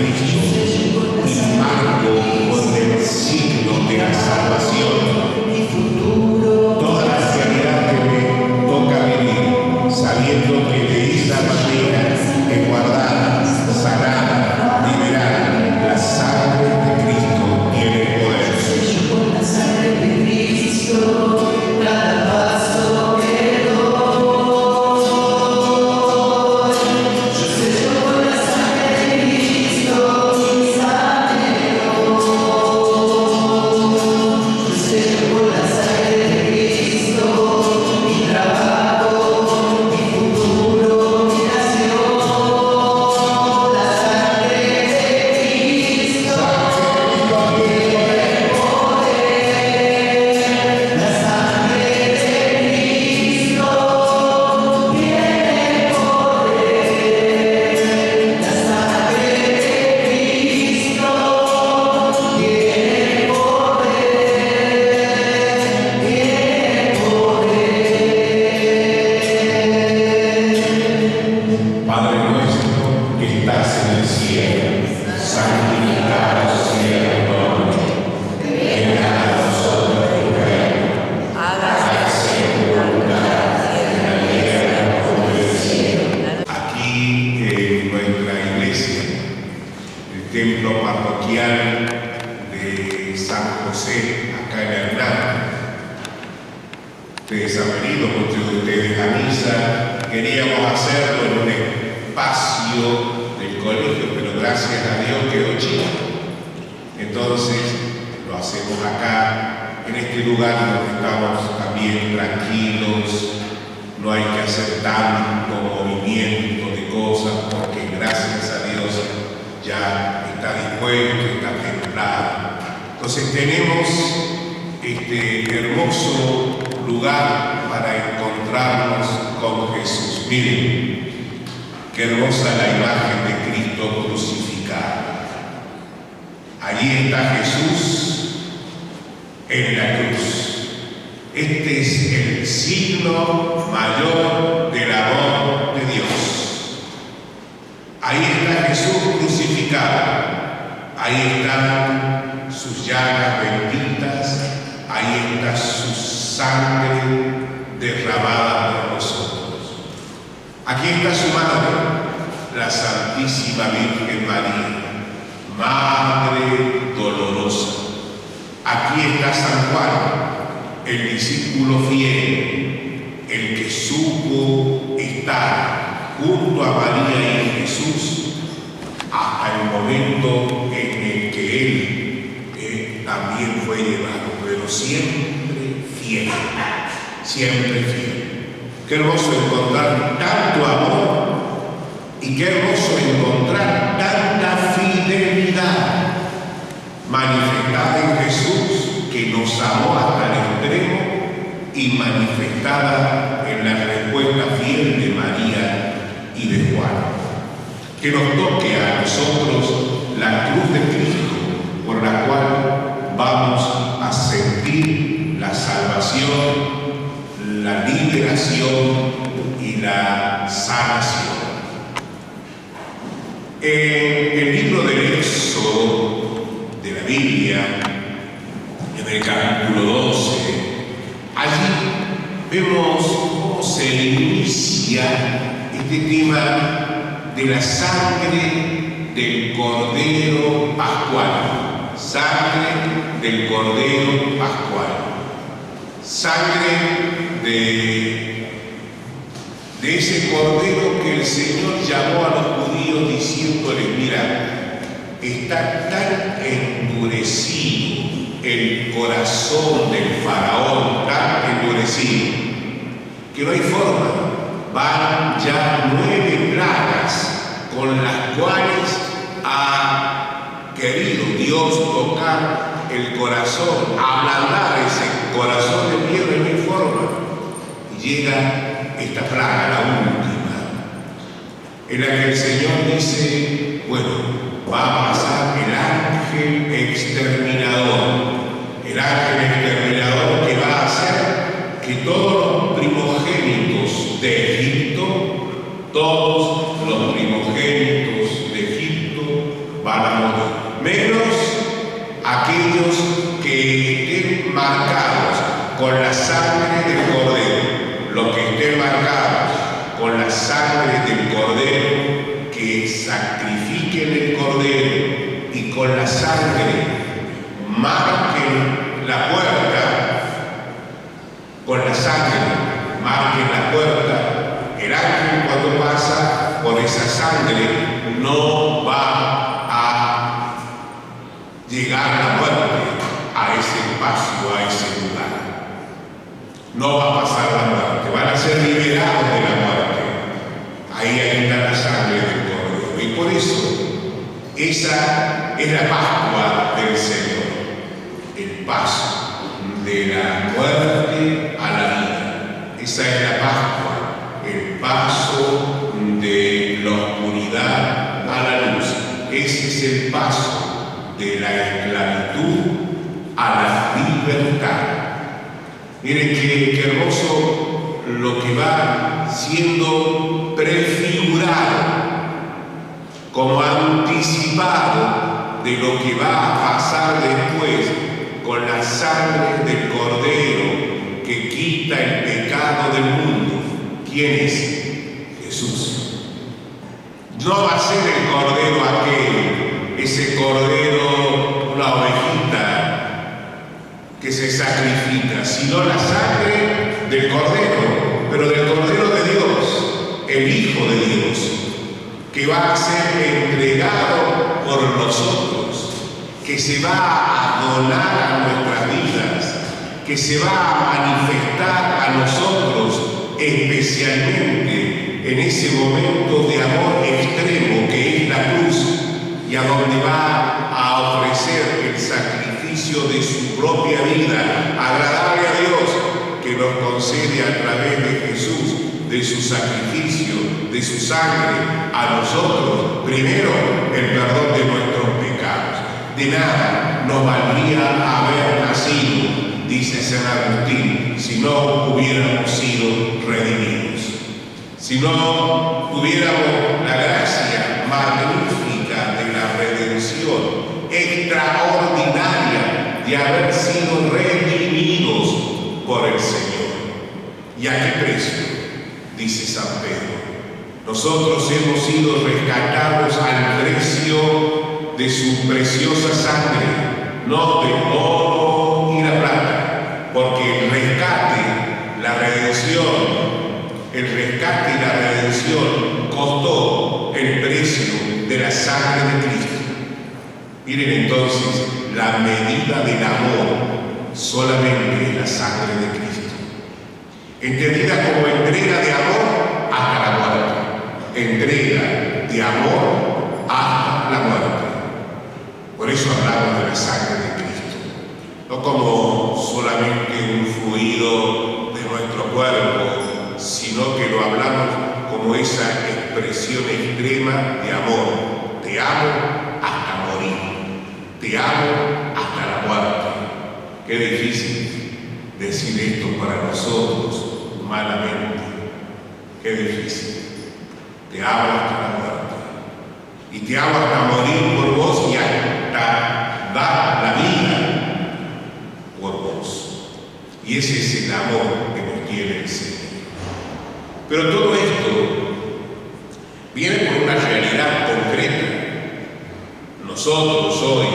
Cristo y marco con el signo de la salvación toda la realidad que me toca vivir, sabiendo que de esa manera es guardada, sanada, liberada. La sangre de Cristo tiene poder. Con la sangre de Cristo, cada paso que doy. Yo sello con la sangre de Cristo, mi sanero. Yo sello con la sangre de Cristo, mi trabajo, mi futuro, mi nación. La sangre de Cristo. Padre nuestro que estás en el cielo, santificado sea tu nombre. Venga a nosotros tu reino. Hágase tu voluntad en la tierra como en el cielo. Aquí en nuestra iglesia, el templo parroquial de San José, acá en Hernán. Ustedes han venido, muchos de ustedes, a misa. Queríamos hacerlo en un espacio del colegio, pero gracias a Dios quedó chico. Entonces lo hacemos acá, en este lugar donde estamos también tranquilos. No hay que hacer tanto movimiento de cosas, porque gracias a Dios ya está dispuesto, está templado. Entonces tenemos este hermoso lugar para encontrarnos con Jesús. Miren, qué hermosa la imagen de Cristo crucificado. Allí está Jesús en la cruz. Este es el signo mayor del amor de Dios. Ahí está Jesús crucificado. Ahí están sus llagas benditas. Ahí está su sangre derramada por nosotros. Aquí está su madre, la Santísima Virgen María, Madre dolorosa. Aquí está San Juan, el discípulo fiel, el que supo estar junto a María y Jesús hasta el momento en el que él también fue llevado, pero siempre fiel, siempre fiel. Qué hermoso encontrar tanto amor y qué hermoso encontrar tanta fidelidad manifestada en Jesús, que nos amó hasta el extremo, y manifestada en la respuesta fiel de María y de Juan. Que nos toque a nosotros la cruz de Cristo, por la cual vamos a sentir la salvación, la liberación y la sanación. En el libro del Éxodo de la Biblia, en el capítulo 12, allí vemos cómo se inicia este tema de la sangre del Cordero Pascual. Sangre del Cordero Pascual. Sangre de ese Cordero que el Señor llamó a los judíos diciéndoles: mira, está tan endurecido el corazón del faraón, tan endurecido, que no hay forma. Van ya 9 plagas con las cuales ha querido Dios tocar el corazón, ablandar ese corazón de piedra, y no hay forma. Y llega esta plaga, la última, en la que el Señor dice: bueno, va a pasar el ángel exterminador. El ángel exterminador que va a hacer que todos los primogénitos de Egipto, todos los primogénitos de Egipto van a morir, menos aquellos que estén marcados con la sangre del Cordero. Los que estén marcados con la sangre del Cordero, que sacrifiquen el Cordero y con la sangre marquen la puerta, con la sangre marquen la puerta. El ángel, cuando pasa por esa sangre, no va a llegar la muerte a ese espacio, a ese lugar. No va a pasar la muerte, van a ser liberados de la muerte. Ahí está la sangre del Cordero. Y por eso, esa es la Pascua del Señor, el paso de la muerte a la vida. Esa es la Pascua, el paso de la oscuridad a la luz. Ese es el paso de la esclavitud a la libertad. Miren qué hermoso lo que va siendo prefigurado, como anticipado de lo que va a pasar después con la sangre del Cordero que quita el pecado del mundo. ¿Quién es? Jesús. No va a ser el Cordero aquel, ese Cordero, la ovejita que se sacrifica, sino la sangre del Cordero, pero del Cordero de Dios, el Hijo de Dios, que va a ser entregado por nosotros, que se va a donar a nuestras vidas, que se va a manifestar a nosotros especialmente en ese momento de amor extremo que es la cruz, y a donde va a ofrecer el sacrificio de su propia vida, agradable a Dios, que nos concede a través de Jesús, de su sacrificio, de su sangre, a nosotros, primero, el perdón de nuestros pecados. De nada nos valdría haber nacido, dice San Agustín, si no hubiéramos sido redimidos. Si no tuviéramos la gracia magnífica de la redención extraordinaria de haber sido redimidos por el Señor. ¿Y a qué precio? Dice San Pedro. Nosotros hemos sido rescatados al precio de su preciosa sangre, no del oro y la plata, porque el rescate y la redención costó el precio de la sangre de Cristo. Miren entonces, la medida del amor solamente es la sangre de Cristo, entendida como entrega de amor hasta la muerte. Entrega de amor hasta la muerte. Por eso hablamos de la sangre de Cristo, no como solamente un fluido de nuestro cuerpo, sino que lo hablamos como esa expresión extrema de amor. Te amo hasta morir, te amo hasta la muerte. Qué difícil decir esto para nosotros humanamente, qué difícil. Te amo hasta la muerte, y te amo hasta morir por vos y hasta dar la vida por vos. Y ese es el amor que nos tiene el Señor. Pero todo esto viene por una realidad concreta. Nosotros hoy,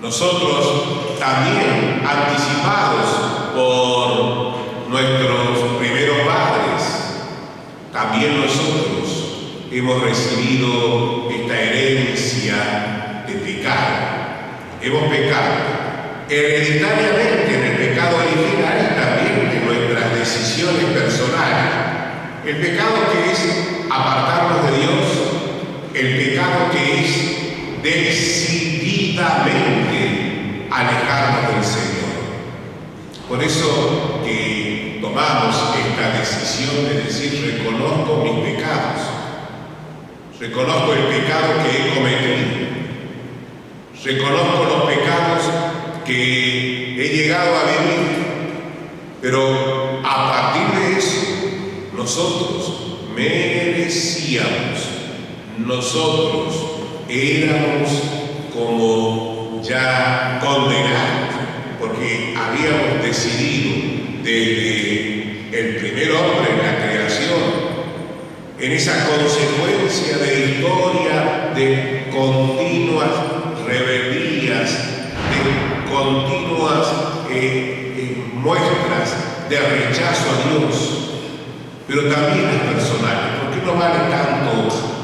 nosotros también anticipados por nuestros primeros padres, también nosotros hemos recibido esta herencia de pecado. Hemos pecado hereditariamente en el pecado original y también en nuestras decisiones personales. El pecado que es apartarnos de Dios, el pecado que es decididamente alejarnos del Señor. Por eso que tomamos esta decisión de decir: reconozco mis pecados, reconozco el pecado que he cometido, reconozco los pecados que he llegado a vivir, pero a partir de eso nosotros merecíamos, nosotros éramos como ya condenados, porque habíamos decidido desde el primer hombre en la creación, en esa consecuencia de historia de continuas rebeldías, de continuas muestras de rechazo a Dios, pero también es personal, porque no vale tanto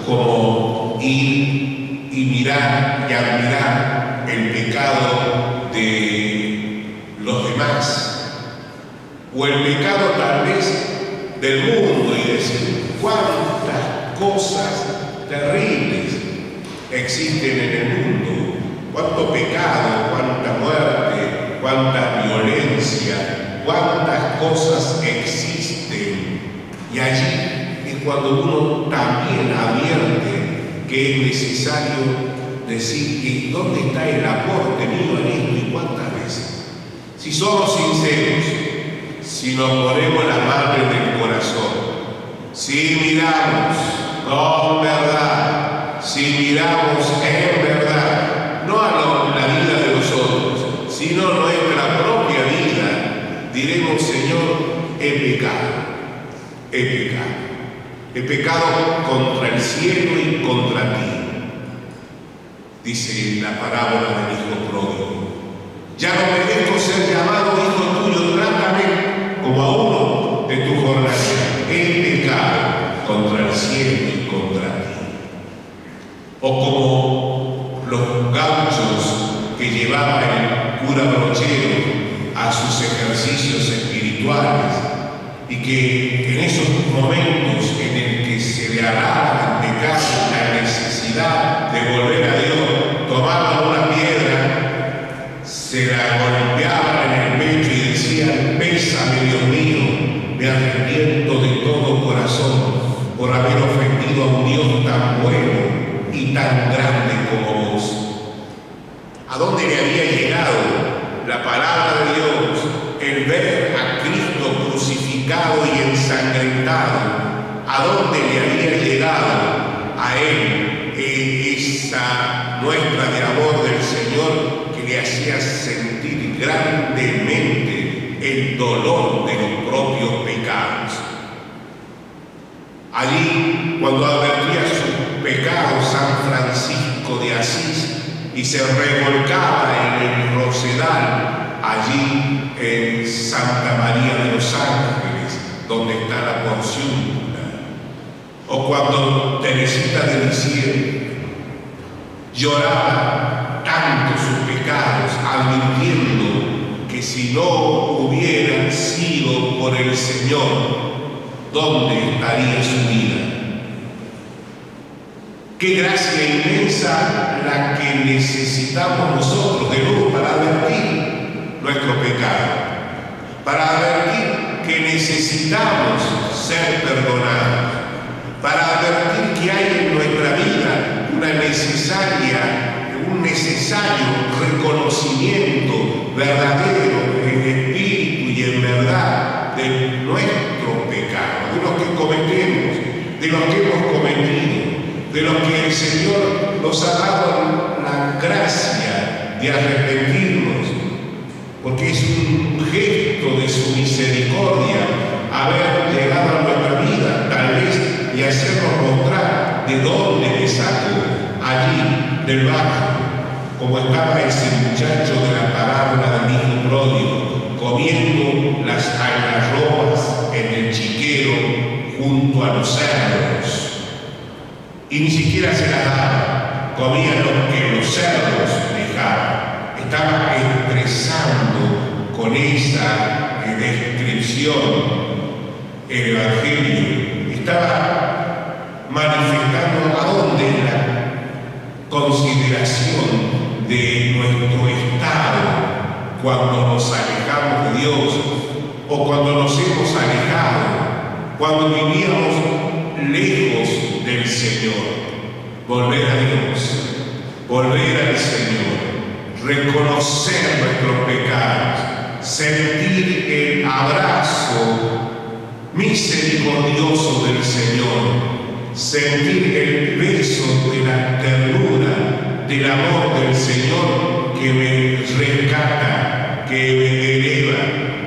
como ir y mirar y admirar el pecado de los demás, o el pecado tal vez del mundo, y decir cuántas cosas terribles existen en el mundo, cuánto pecado, cuánta muerte, cuánta violencia, cuántas cosas existen. Y allí es cuando uno también advierte que es necesario decir que dónde está el aporte mío en esto y cuántas veces. Si somos sinceros, si nos ponemos las manos en el corazón, si miramos con verdad, si miramos en verdad, no a la vida de los otros, sino nuestra propia vida, diremos: Señor, he pecado contra el cielo y contra ti. Dice la parábola del hijo pródigo: ya no merezco ser llamado hijo tuyo, trátame como a uno de tu jornada. He pecado contra el cielo y contra ti. O como los gauchos que llevaba el cura Brochero a sus ejercicios espirituales, y que en esos momentos en el que se le hablaba del pecado, la necesidad de volver a Dios, tomaban una piedra, se la golpeaban en el pecho y decían: pésame, Dios mío, me arrepiento de todo corazón por haber ofendido a un Dios tan bueno y tan grande como vos. ¿A dónde le había llegado la palabra de Dios? El ver a Cristo crucificado y ensangrentado. ¿A dónde le había llegado a él esa muestra de amor del Señor que le hacía sentir grandemente el dolor de los propios pecados? Allí, cuando advertía sus pecados San Francisco de Asís y se revolcaba en el rosedal, allí en Santa María de los Ángeles, donde está la Porciúncula, o cuando Teresita de Lisieux lloraba tanto sus pecados, advirtiendo que si no hubieran sido por el Señor, ¿dónde estaría su vida? Qué gracia inmensa la que necesitamos nosotros de nuevo para advertir nuestro pecado, para advertir que necesitamos ser perdonados, para advertir que hay en nuestra vida un necesario reconocimiento verdadero en espíritu y en verdad de nuestro pecado, de lo que cometemos, de lo que hemos cometido, de lo que el Señor nos ha dado la gracia de arrepentirnos, porque es un gesto de su misericordia haber llegado a nuestra vida, tal vez, y hacernos mostrar de dónde me sacó, allí, del barrio, como estaba ese muchacho de la parábola del hijo pródigo, comiendo las algarrobas en el chiquero junto a los cerdos. Y ni siquiera se las daba, comía lo que los cerdos dejaban. Estaba expresando con esa descripción el Evangelio, estaba manifestando a dónde la consideración de nuestro estado cuando nos alejamos de Dios o cuando nos hemos alejado, cuando vivíamos lejos del Señor. Volver a Dios, volver al Señor, reconocer nuestros pecados, sentir el abrazo misericordioso del Señor sentir el peso de la ternura, del amor del Señor que me rescata, que me eleva,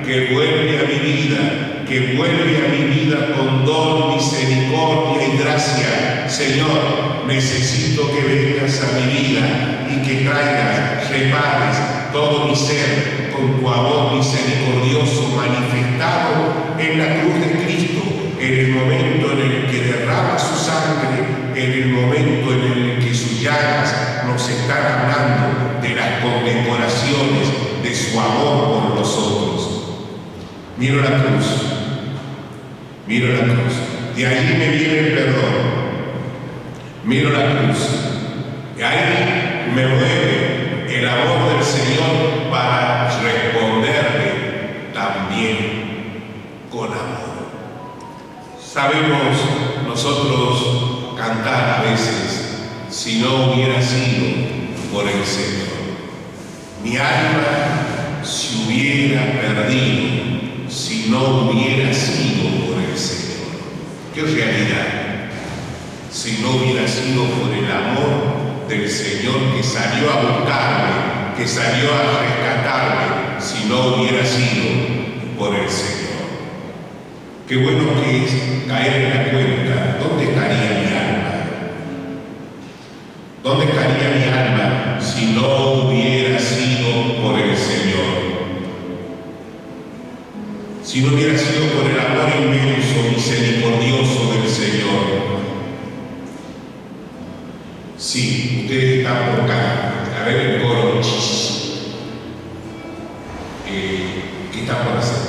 que vuelve a mi vida, que vuelve a mi vida con don, misericordia y gracia. Señor, necesito que vengas a mi vida y que traigas, repares todo mi ser con tu amor misericordioso manifestado en la cruz de Cristo, en el momento en el que derrama su sangre, en el momento en el que sus llagas nos están hablando de las condecoraciones de su amor por nosotros. Miro la cruz, de allí me viene el perdón. Miro la cruz, y ahí me mueve el amor del Señor para responderle también con amor. Sabemos nosotros cantar a veces, si no hubiera sido por el Señor. Mi alma se hubiera perdido si no hubiera sido por el Señor. ¡Qué realidad! Si no hubiera sido por el amor del Señor que salió a buscarme, que salió a rescatarme, si no hubiera sido por el Señor. Qué bueno que es caer en la cuenta. ¿Dónde estaría mi alma? ¿Dónde estaría mi alma si no hubiera sido por el Señor? Si no hubiera sido por el amor inmenso, misericordioso del Señor. Sí, ustedes están por acá. A ver el coro. ¿Qué están por hacer?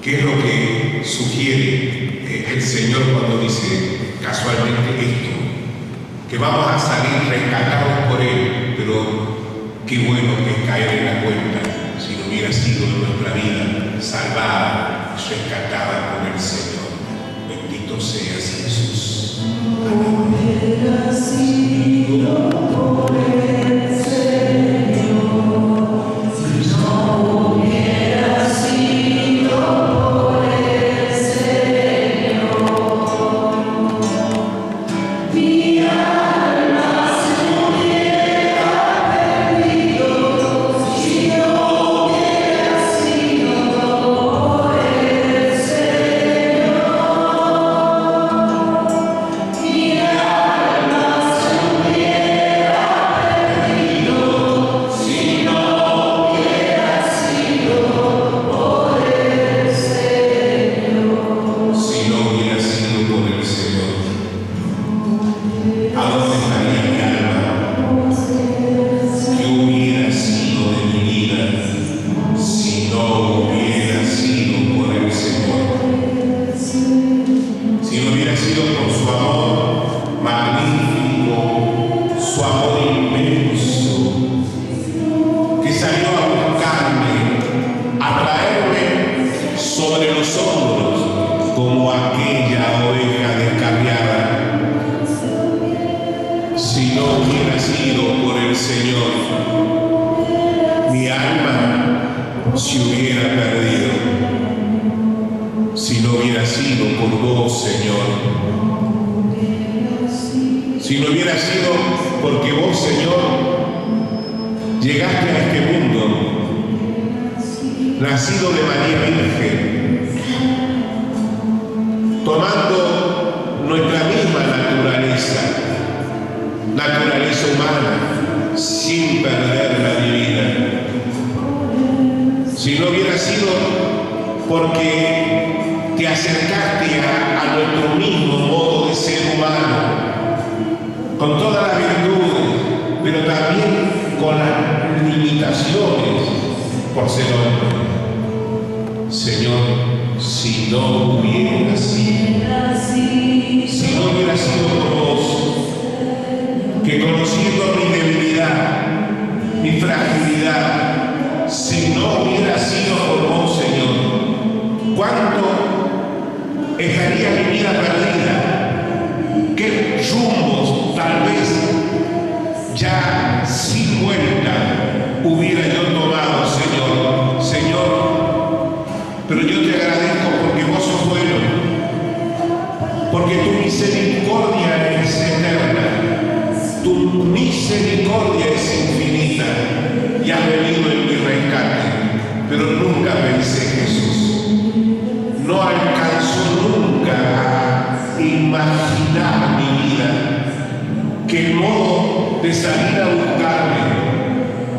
¿Qué es lo que sugiere el Señor cuando dice casualmente esto? Que vamos a salir rescatados por Él, pero qué bueno que es caer en la cuenta si no hubiera sido nuestra vida salvada, rescatada por el Señor. Bendito seas, Jesús. Hubiera sido por el Señor, si no hubiera sido por el Señor, mi alma se hubiera perdido si no hubiera sido por el Señor. Mi alma se hubiera perdido si no hubiera sido por el Señor. Si no hubiera sido por el Señor, ¿a dónde estaría mi alma? ¿Qué hubiera sido de mi vida si no hubiera sido por el Señor? Si no hubiera sido por su amor magnífico, su amor inmenso, que salió a buscarme, a traerme sobre los hombros como aquella oveja descarriada. Si no hubiera sido por el Señor, mi alma se hubiera perdido. Si no hubiera sido por vos, Señor. Si no hubiera sido porque vos, Señor, llegaste a este mundo, nacido de María Virgen, tomando nuestra misma naturaleza humana, sin perder la divina. Si no hubiera sido porque te acercaste a nuestro mismo modo de ser humano, con todas las virtudes, pero también con las limitaciones por ser hombre. Señor, si no hubiera sido por vos, que conociendo mi debilidad, mi fragilidad, si no hubiera sido por vos, Señor, ¿cuánto estaría mi vida perdida? ¿Qué rumbos tal vez ya sin vuelta hubiera yo tomado, Señor? Señor, pero yo te agradezco tu misericordia es eterna, tu misericordia es infinita, y has venido en mi rescate, pero nunca pensé, Jesús, no alcanzó nunca a imaginar mi vida, que el modo de salir a buscarme,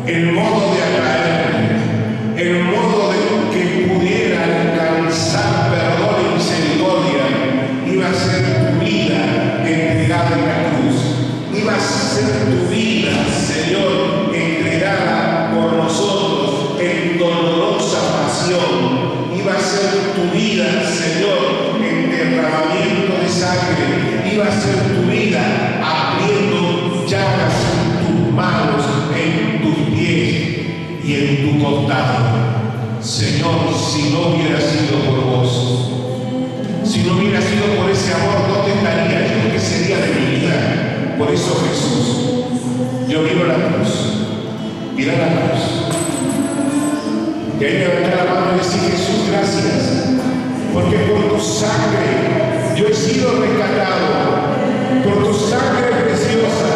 el modo de atraerme, el modo de que pudiera alcanzar perdón y misericordia, iba a ser tu vida entregada en la cruz, iba a ser tu vida, Señor, entregada por nosotros en dolorosa pasión, iba a ser tu vida, Señor, en derramamiento de sangre, iba a ser tu vida abriendo llagas en tus manos, en tus pies y en tu costado. Señor, si no hubiera sido por vos, si no hubiera sido por ese amor, ¿dónde estaría yo? ¿Qué sería de mi vida? Por eso, Jesús, yo miro la cruz, mira la cruz, y ahí levantar la mano y decir: Jesús, gracias, porque por tu sangre yo he sido rescatado, por tu sangre preciosa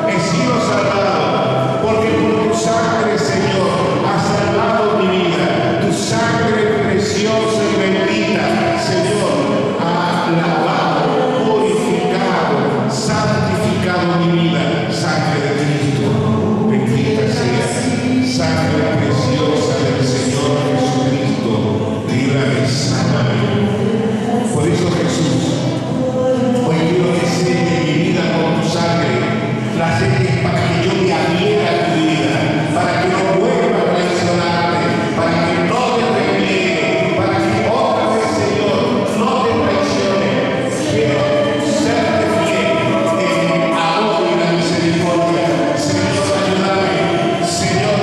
he sido salvado, porque por tu sangre, Señor, has salvado mi vida. Tu sangre preciosa y bendita, Señor, ha lavado, purificado, santificado mi vida. Sangre de Cristo, bendita sea, sangre preciosa del Señor Jesucristo, líbrame, sáname. Por eso, Jesús, hoy quiero que selle mi vida con tu sangre, la selles para que yo me adhiera a tu vida, para que no vuelva a traicionarte, para que no te repliegue, para que otra vez, Señor, no te traicione. Quiero serte fiel en el amor y la misericordia. Señor, ayúdame. Señor,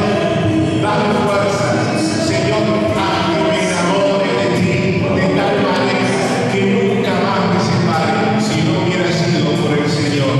dame fuerza. Señor, haz que me enamore de ti de tal manera que nunca más me separe, si no hubiera sido por el Señor.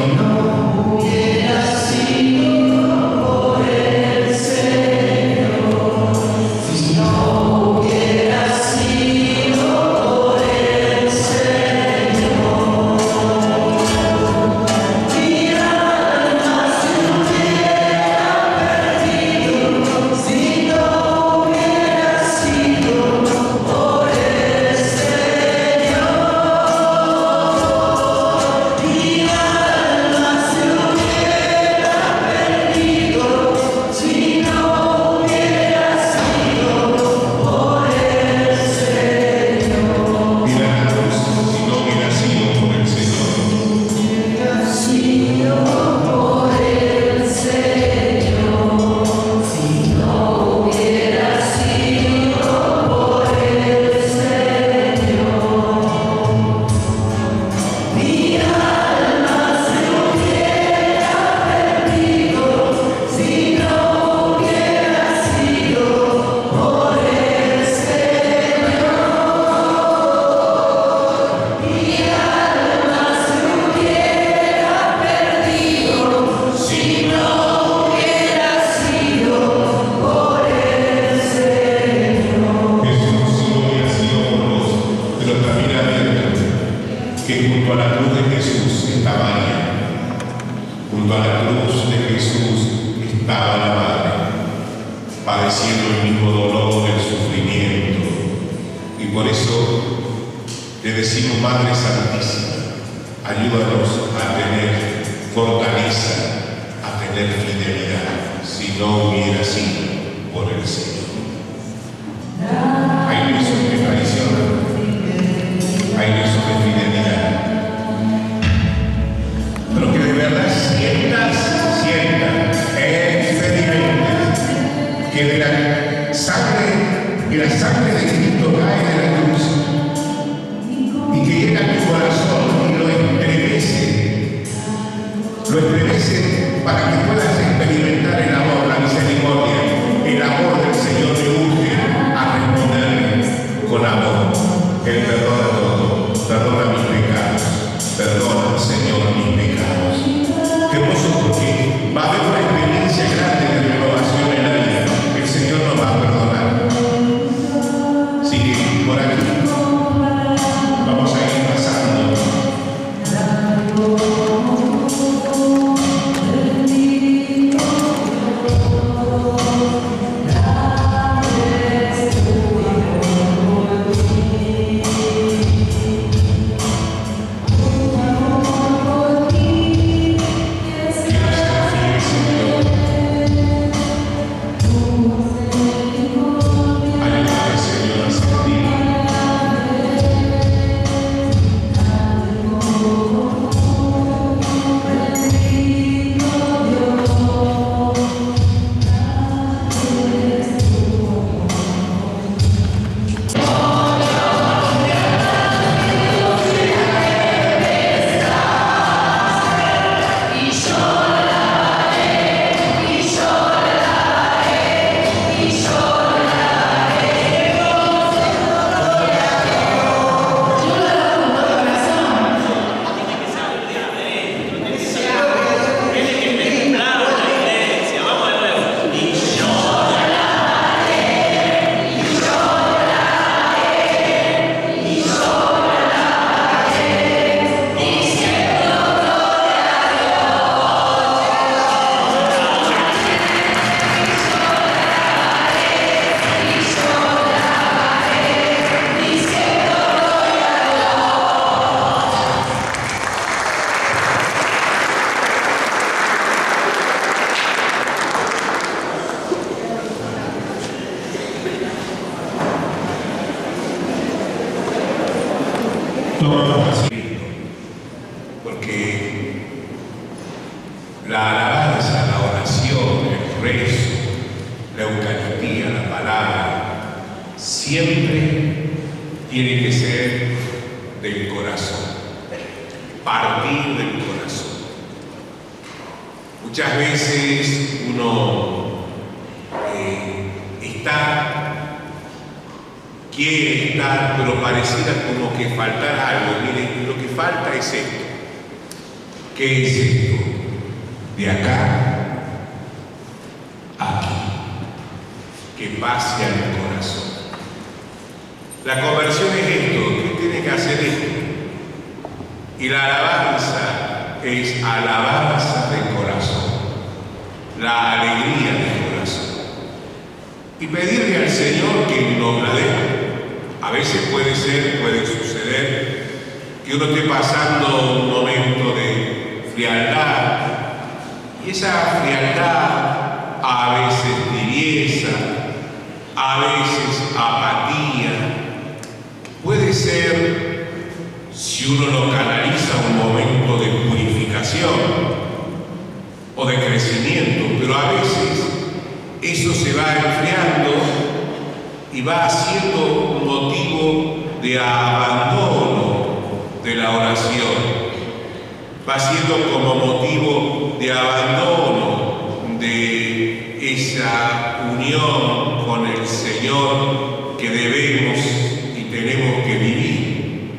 Que junto a la cruz de Jesús está María, junto a la cruz de Jesús estaba la Madre, padeciendo el mismo dolor del sufrimiento. Y por eso le decimos: Madre Santísima, ayúdanos a tener fortaleza, a tener fidelidad, si no hubiera sido por el Señor. Hay besos de traición, hay besos de fidelidad, pero que de verdad sientas, experimentes que de la sangre de Cristo cae de la cruz y que llega a tu corazón y lo estremece para que puedas experimentar el amor, la misericordia, el amor del Señor. la alabanza, la oración, el rezo, la Eucaristía, la palabra, siempre tiene que ser del corazón, partir del corazón. Muchas veces uno quiere estar, pero pareciera como que faltara algo. Miren, lo que falta es esto. ¿Qué es esto? De acá a aquí. Que pase al corazón. La conversión es esto. ¿Qué tiene que hacer esto? Y la alabanza es alabanza del corazón. La alegría del corazón. Y pedirle al Señor que nos la dé. A veces puede suceder que uno esté pasando un momento de frialdad, y esa frialdad, a veces tibieza, a veces apatía, puede ser, si uno lo canaliza, un momento de purificación o de crecimiento, pero a veces eso se va enfriando y va siendo un motivo de abandono de la oración, va siendo como motivo de abandono de esa unión con el Señor que debemos y tenemos que vivir.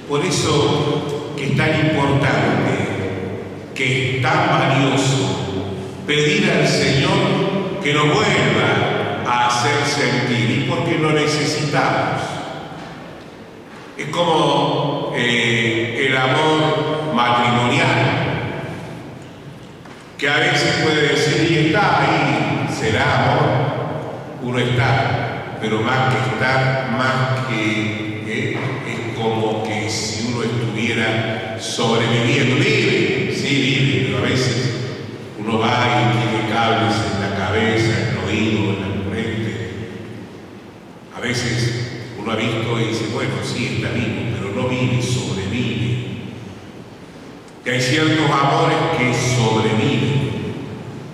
Por eso que es tan importante, que es tan valioso pedir al Señor que nos vuelva a hacer sentir, y porque lo necesitamos. Es como el amor matrimonial, que a veces puede decir, y está ahí, será amor, uno está, pero más que estar, más que es como que si uno estuviera sobreviviendo. Vive, sí vive, pero a veces uno va y tiene cables en la cabeza, en el oído, en la frente. A veces uno ha visto y dice, bueno, sí, está vivo, pero no vive, sobrevive. Que hay ciertos amores que sobreviven,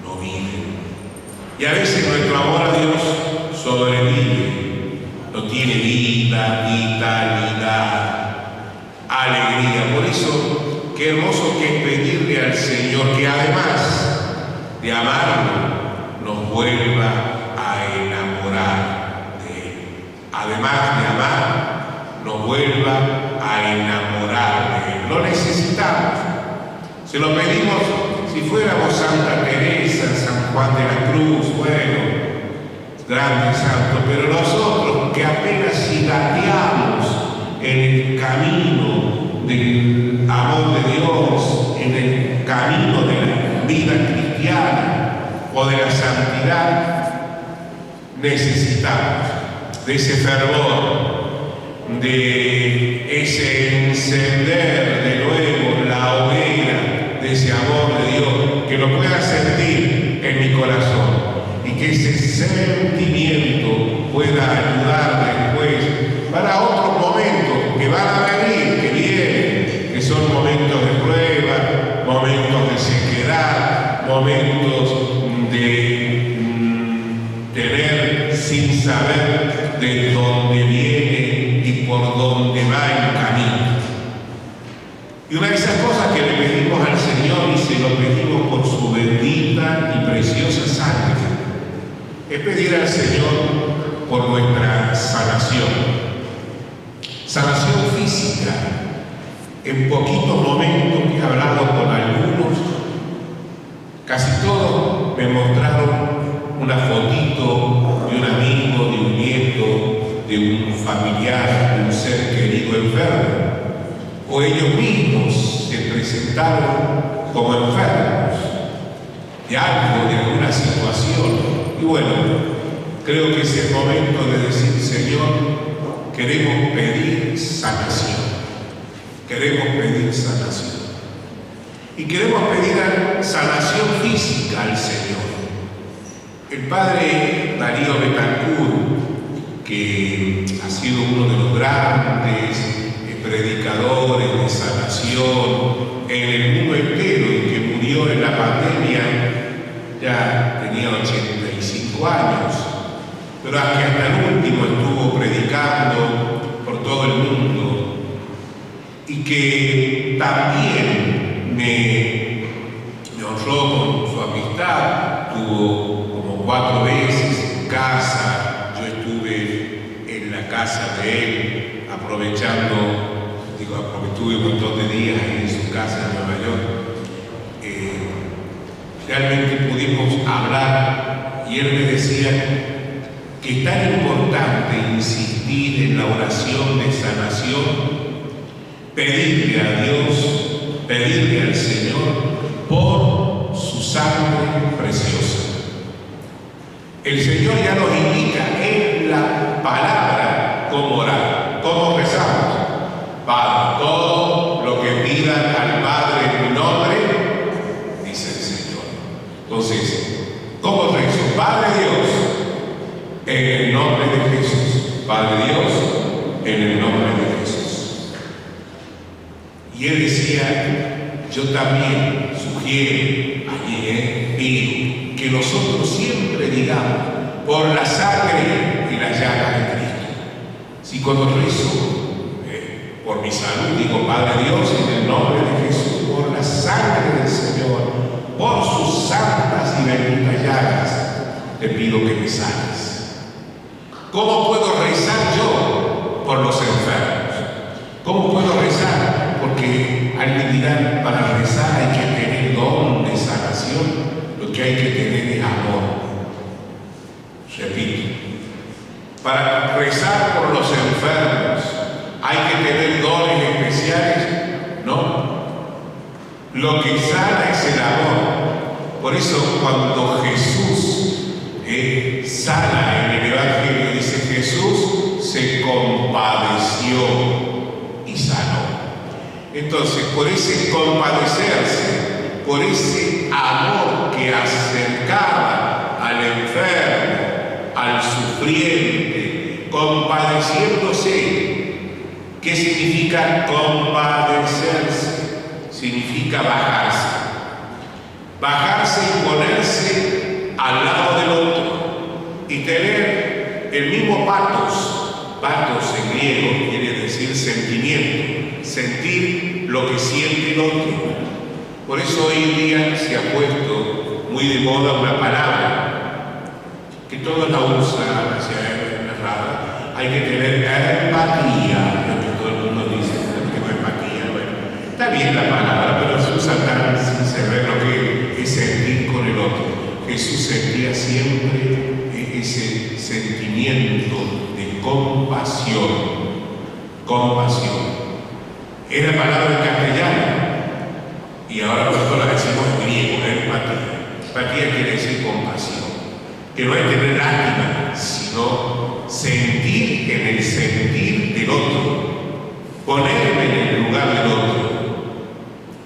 no viven. Y a veces nuestro amor a Dios sobrevive, no tiene vida, vitalidad, alegría. Por eso, qué hermoso que es pedirle al Señor que además de amarlo, nos vuelva a enamorar de Él. Además de amar, nos vuelva a enamorar de Él. Lo necesitamos. Se lo pedimos si fuéramos Santa Teresa, San Juan de la Cruz, bueno, grande santo, pero nosotros que apenas si gateamos en el camino del amor de Dios, en el camino de la vida cristiana o de la santidad, necesitamos de ese fervor, de ese encender de nuevo la hoguera de ese amor de Dios, que lo pueda sentir en mi corazón y que ese sentimiento pueda ayudar después para otros momentos que van a venir, que vienen, que son momentos de prueba, momentos de sequedad, momentos de tener sin saber de dónde viene y por dónde va el camino. Y una de esas cosas que le pedimos al Señor, y se lo pedimos por su bendita y preciosa sangre, es pedir al Señor por nuestra sanación. Sanación física. En poquitos momentos que he hablado con algunos, casi todos me mostraron una fotito de un amigo, de un nieto, de un familiar, de un ser querido enfermo, o ellos mismos se presentaron como enfermos de algo, de alguna situación. Y bueno, creo que es el momento de decir, Señor, queremos pedir sanación. Queremos pedir sanación. Y queremos pedir sanación física al Señor. El padre Darío Betancourt, que ha sido uno de los grandes predicadores de sanación en el mundo entero y que murió en la pandemia más que hasta el último estuvo predicando por todo el mundo y que también me honró con su amistad. Tuvo como 4 veces en casa, yo estuve en la casa de él aprovechando, porque estuve un montón de días ahí en su casa en Nueva York. Realmente pudimos hablar y él me decía que es tan importante insistir en la oración de sanación, pedirle a Dios, pedirle al Señor por su sangre preciosa. El Señor ya nos indica en la palabra cómo orar, cómo rezamos. Padre, todo lo que pidan al Padre en mi nombre, dice el Señor. Entonces, ¿cómo rezo? Padre Dios, en el nombre de Jesús. Padre Dios, en el nombre de Jesús. Y él decía, yo también sugiero, allí pido, que nosotros siempre digamos, por la sangre y la llaga de Cristo. Si cuando rezo, por mi salud, digo, Padre Dios, en el nombre de Jesús, por la sangre del Señor, por sus santas y benditas llagas, te pido que me sanes. ¿Cómo puedo rezar yo por los enfermos? ¿Cómo puedo rezar? Porque alguien dirá, para rezar hay que tener don de sanación, lo que hay que tener es amor. Repito, para rezar por los enfermos, ¿hay que tener dones especiales? No. Lo que sana es el amor. Por eso cuando Jesús sana en el Evangelio, dice Jesús se compadeció y sanó. Entonces, por ese compadecerse, por ese amor que acercaba al enfermo, al sufriente, compadeciéndose. ¿Qué significa compadecerse? Significa bajarse. Bajarse y ponerse al lado del otro y tener el mismo patos. Patos en griego quiere decir sentimiento, sentir lo que siente el otro. Por eso hoy en día se ha puesto muy de moda una palabra que todos la usan hacia la rara. Hay que tener empatía. Está bien la palabra, pero se usa tan sin saber lo que es sentir con el otro. Jesús sentía siempre ese sentimiento de compasión. Compasión. Era palabra en castellano y ahora nosotros la decimos en griego, empatía. Empatía quiere decir compasión. Que no es tener lástima, sino sentir en el sentir del otro. Ponerme en el lugar del otro.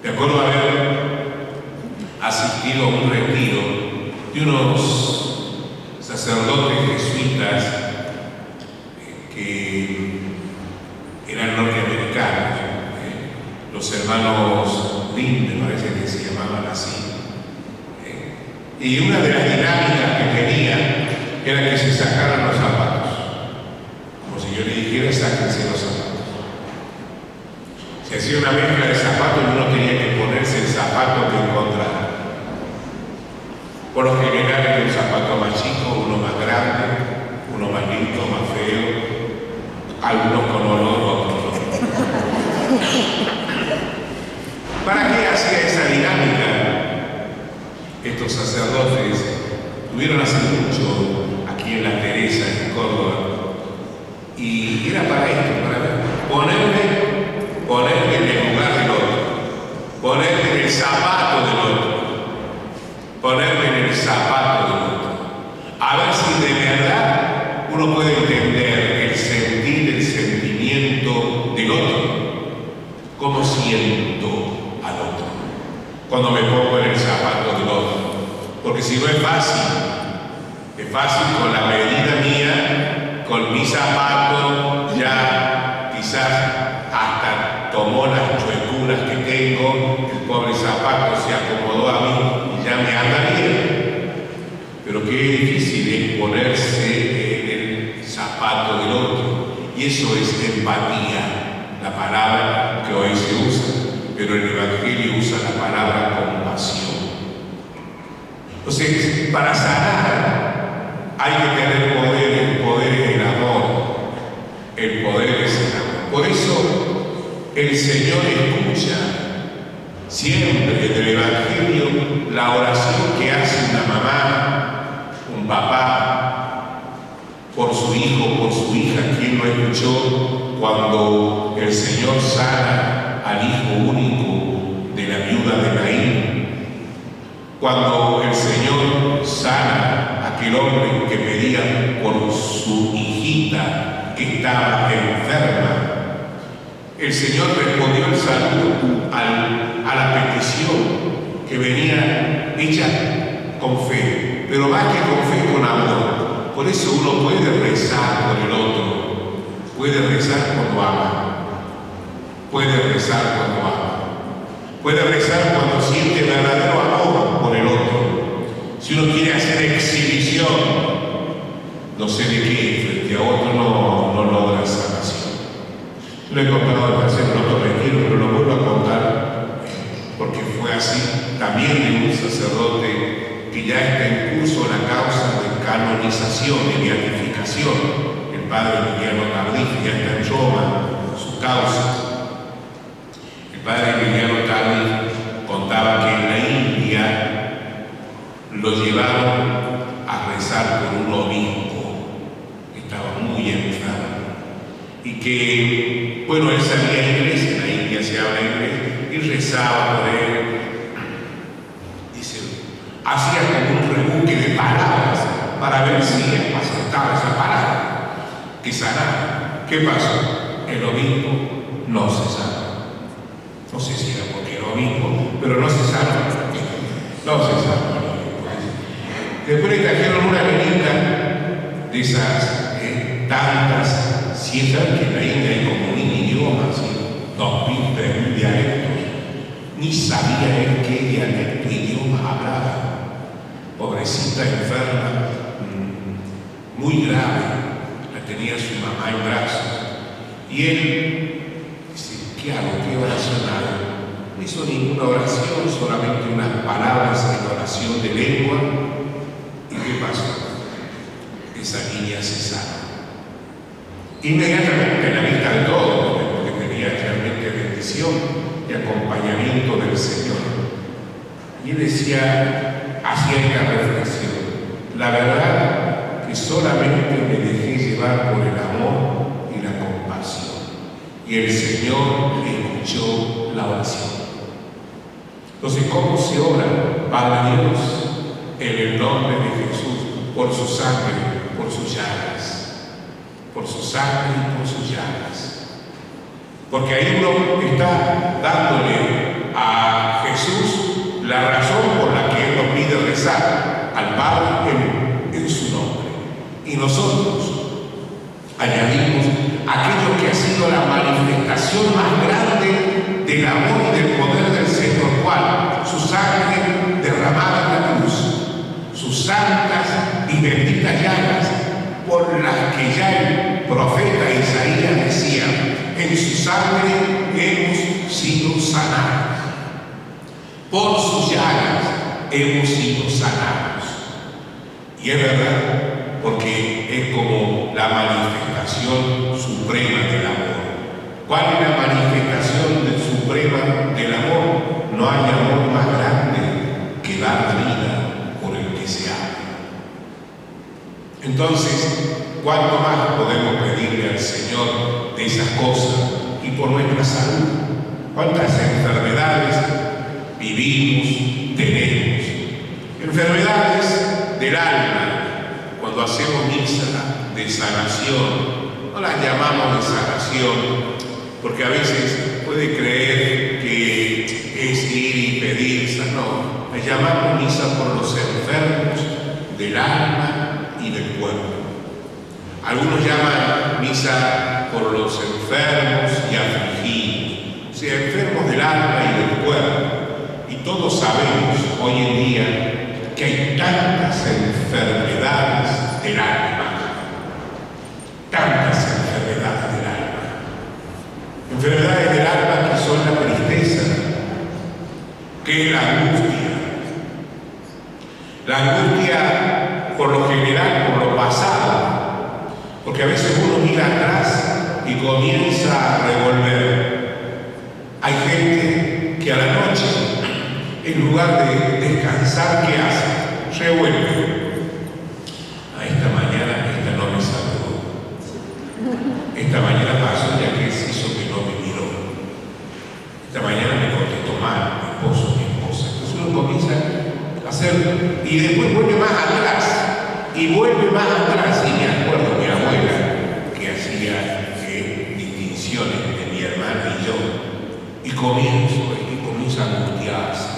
Me acuerdo haber asistido a un retiro de unos sacerdotes jesuitas que eran norteamericanos, los hermanos Lind, me parece que se llamaban así. Y una de las dinámicas que tenían era que se sacaran los zapatos. Como si yo le dijera, sáquense los zapatos. Se hacía una mezcla de zapatos y uno tenía que ponerse el zapato que encontrara. Por lo general era un zapato más chico, uno más grande, uno más lindo, más feo, algunos con olor, otros no. ¿Para qué hacía esa dinámica? Estos sacerdotes tuvieron hace mucho aquí en La Teresa, en Córdoba, y era para esto, para ponerme en el lugar del otro, ponerme en el zapato del otro, ponerme en el zapato del otro, a ver si de verdad uno puede entender el sentir, el sentimiento del otro, cómo siento al otro, cuando me pongo en el zapato del otro, porque si no es fácil con la medida mía, con mi zapato ya quizás hasta tomó las chuecuras que tengo, el pobre zapato se acomodó a mí y ya me anda bien. Pero qué difícil es ponerse en el zapato del otro. Y eso es empatía, la palabra que hoy se usa, pero el Evangelio usa la palabra compasión. Entonces, para sanar hay que tener poder. El poder es el amor. El poder es el amor. Por eso el Señor escucha siempre en el Evangelio la oración que hace una mamá, un papá, por su hijo, por su hija. ¿Quién lo escuchó cuando el Señor sana al hijo único de la viuda de Naín? Cuando el Señor sana a aquel hombre que pedía por su hijita que estaba enferma, el Señor respondió el saludo a la petición que venía hecha con fe, pero más que con fe, con amor. Por eso uno puede rezar por el otro, puede rezar cuando ama, puede rezar cuando ama, puede rezar cuando siente verdadero amor por el otro. Si uno quiere hacer exhibición, no sé de qué, frente a otro no logra sanación. Lo he contado de hacer en otro retiro, pero lo vuelvo a contar porque fue así. También de un sacerdote que ya está en curso la causa de canonización, de beatificación. El padre Emiliano Tardif ya está en Roma, su causa. El padre Emiliano Tardif contaba que en la India lo llevaron a rezar por un obispo que estaba muy enfermo y que, bueno, él sabía inglés, en la India se habla inglés, y rezaba por él. Dice, hacía como un rebuque de palabras para ver si él aceptaba esa palabra que sanaba. ¿Qué pasó? El obispo no se sanó. No sé si era porque era obispo, pero no se sanó. No se sanó. Después le trajeron una niñita de esas tantas, si saben que en la India hay como 1000 idiomas, 2000, 3000 dialectos, ni sabía en qué idioma hablaba. Pobrecita enferma, muy grave, la tenía su mamá en brazos. Y él dice, ¿qué hago? ¿Qué oración hago? No hizo ninguna oración, solamente unas palabras en oración de lengua. ¿Y qué pasó? Esa niña se sana. Inmediatamente en la vista de todos, porque tenía realmente bendición y acompañamiento del Señor. Y él decía, hacía esta reflexión: la verdad que solamente me dejé llevar por el amor y la compasión. Y el Señor escuchó la oración. Entonces, ¿cómo se ora? Padre Dios, en el nombre de Jesús, por su sangre, por sus llagas, por su sangre y por sus llagas. Porque ahí uno está dándole a Jesús la razón por la que Él nos pide rezar al Padre en su nombre. Y nosotros añadimos aquello que ha sido la manifestación más grande del amor y del poder del Señor, ¿cuál? Su sangre derramada en la cruz, sus santas y benditas llagas, por las que ya el profeta Isaías decía: en su sangre hemos sido sanados, por sus llagas hemos sido sanados. Y es verdad, porque es como la manifestación suprema del amor. ¿Cuál es la manifestación suprema del amor? No hay amor más grande que dar vida por el que se ama. Entonces, ¿cuánto más podemos pedirle al Señor de esas cosas? Y por nuestra salud, ¿cuántas enfermedades vivimos, tenemos? Enfermedades del alma. Cuando hacemos misa de sanación, no las llamamos de sanación, porque a veces puede creer que es ir y pedir, no, las llamamos misa por los enfermos del alma y del cuerpo. Algunos llaman misa por los enfermos y afligidos, o sea, enfermos del alma y del cuerpo. Y todos sabemos hoy en día que hay tantas enfermedades del alma, ¿Qué es la angustia? La angustia, por lo general, por lo pasado, porque a veces uno mira atrás y comienza a revolver. Hay gente que a la noche, en lugar de descansar, ¿qué hace? Revuelve. A esta mañana, esta no me saludó. Esta mañana pasó ya que es eso que no me miró. Esta mañana me contestó mal, mi esposo, mi esposa. Entonces uno comienza a hacer, y después vuelve más atrás, y vuelve más atrás. Y me acuerdo mi abuela que hacía distinciones de mi hermana y yo, y comienzo a angustiarse,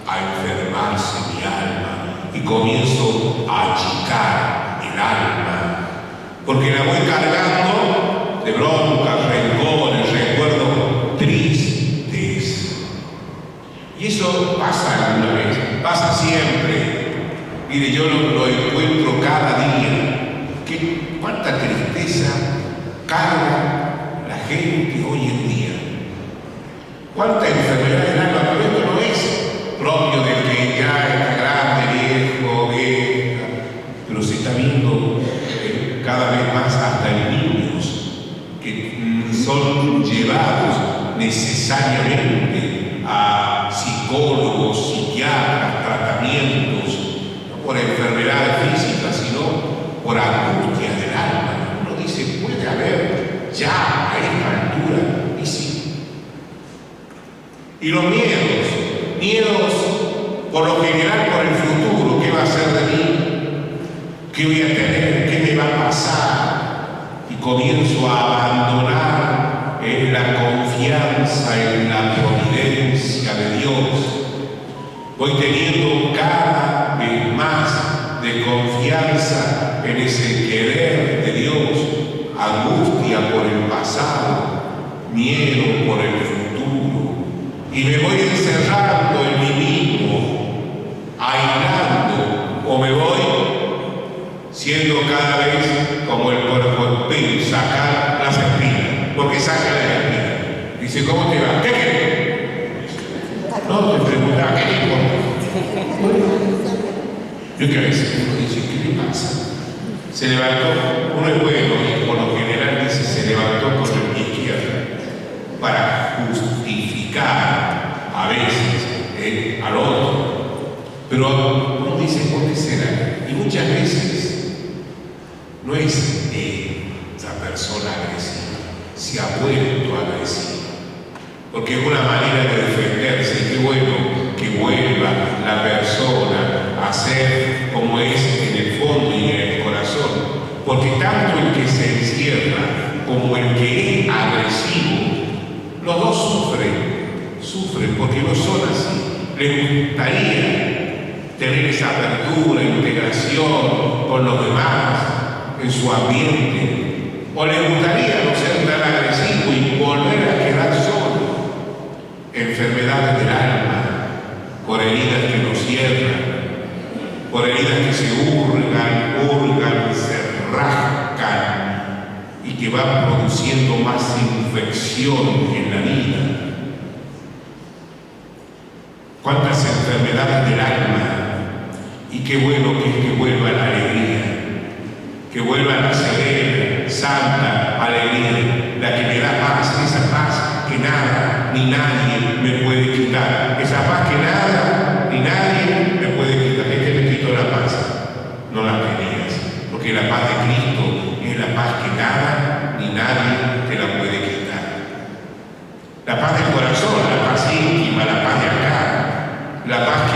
a enfermarse mi alma, y comienzo a achicar el alma, porque la voy cargando de broncas, rencores, recuerdos tristes. Y eso pasa alguna vez, pasa siempre. Mire, yo lo encuentro cada día. ¿Cuánta tristeza carga la gente hoy en día? ¿Cuánta enfermedad del alma? Pero esto no es propio del que ya está grande, viejo, vieja, pero se está viendo cada vez más hasta en niños que son llevados necesariamente a psicólogos, psiquiatras, tratamientos, no por enfermedades físicas, sino por angustias del alma. Uno dice, puede haber ya a esta altura, y sí. Y los miedos por lo general por el futuro. ¿Qué va a ser de mí? ¿Qué voy a tener? ¿Qué me va a pasar? Y comienzo a abandonar la confianza en la providencia de Dios. Voy teniendo cada vez más de confianza en ese querer de Dios, angustia por el pasado, miedo por el futuro, y me voy encerrando en mí mismo, aislando, o me voy siendo cada vez como el cuerpo espíritu, sacar las espinas, porque saca las espinas. Dice, ¿cómo te va? ¿Qué quieres? No, te preguntaba, ¿qué te importa? Yo que a veces uno dice, ¿qué le pasa? Se levantó, uno es bueno y por lo general dice, se levantó con el pie izquierdo para justificar a veces al otro. Pero uno dice, ¿por qué será? Y muchas veces no es la persona agresiva, se ha vuelto agresiva. Porque es una manera de defenderse, y qué bueno que vuelva la persona a ser como es en el fondo y en el corazón. Porque tanto el que se encierra como el que es agresivo, los dos sufren porque no son así. Les gustaría tener esa apertura, integración con los demás en su ambiente, o les gustaría no ser tan agresivo y volver a quedar solo. Enfermedades del alma, por heridas que nos cierran, por heridas que se hurgan, se rascan y que van produciendo más infección en la vida. ¿Cuántas enfermedades del alma? Y qué bueno que es que vuelva la alegría, que vuelva la serena, santa alegría, la que me da paz, esa paz que nada ni nadie me puede quitar, esa paz que nada ni nadie me puede quitar. Es que me quitó la paz, no la tenías, porque la paz de Cristo es la paz que nada ni nadie te la puede quitar. La paz del corazón, la paz íntima, la paz de acá, la paz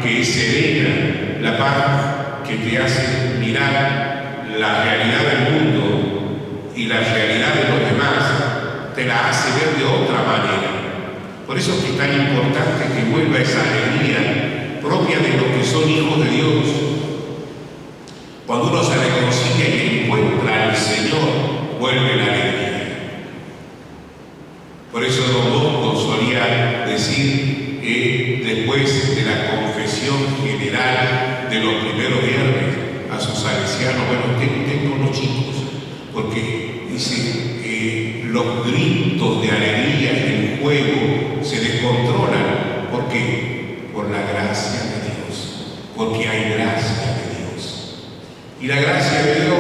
que es serena, la paz que te hace mirar la realidad del mundo y la realidad de los demás, te la hace ver de otra manera. Por eso es que es tan importante que vuelva esa alegría propia de los que son hijos de Dios. Cuando uno se reconcilia y encuentra al Señor, vuelve la alegría. Por eso Don Bosco solía decir después de la confesión general de los primeros viernes a sus salesianos, bueno, tengo unos chicos, porque dice, los gritos de alegría en el juego se descontrolan. ¿Por qué? por la gracia de Dios, porque hay gracia de Dios. Y la gracia de Dios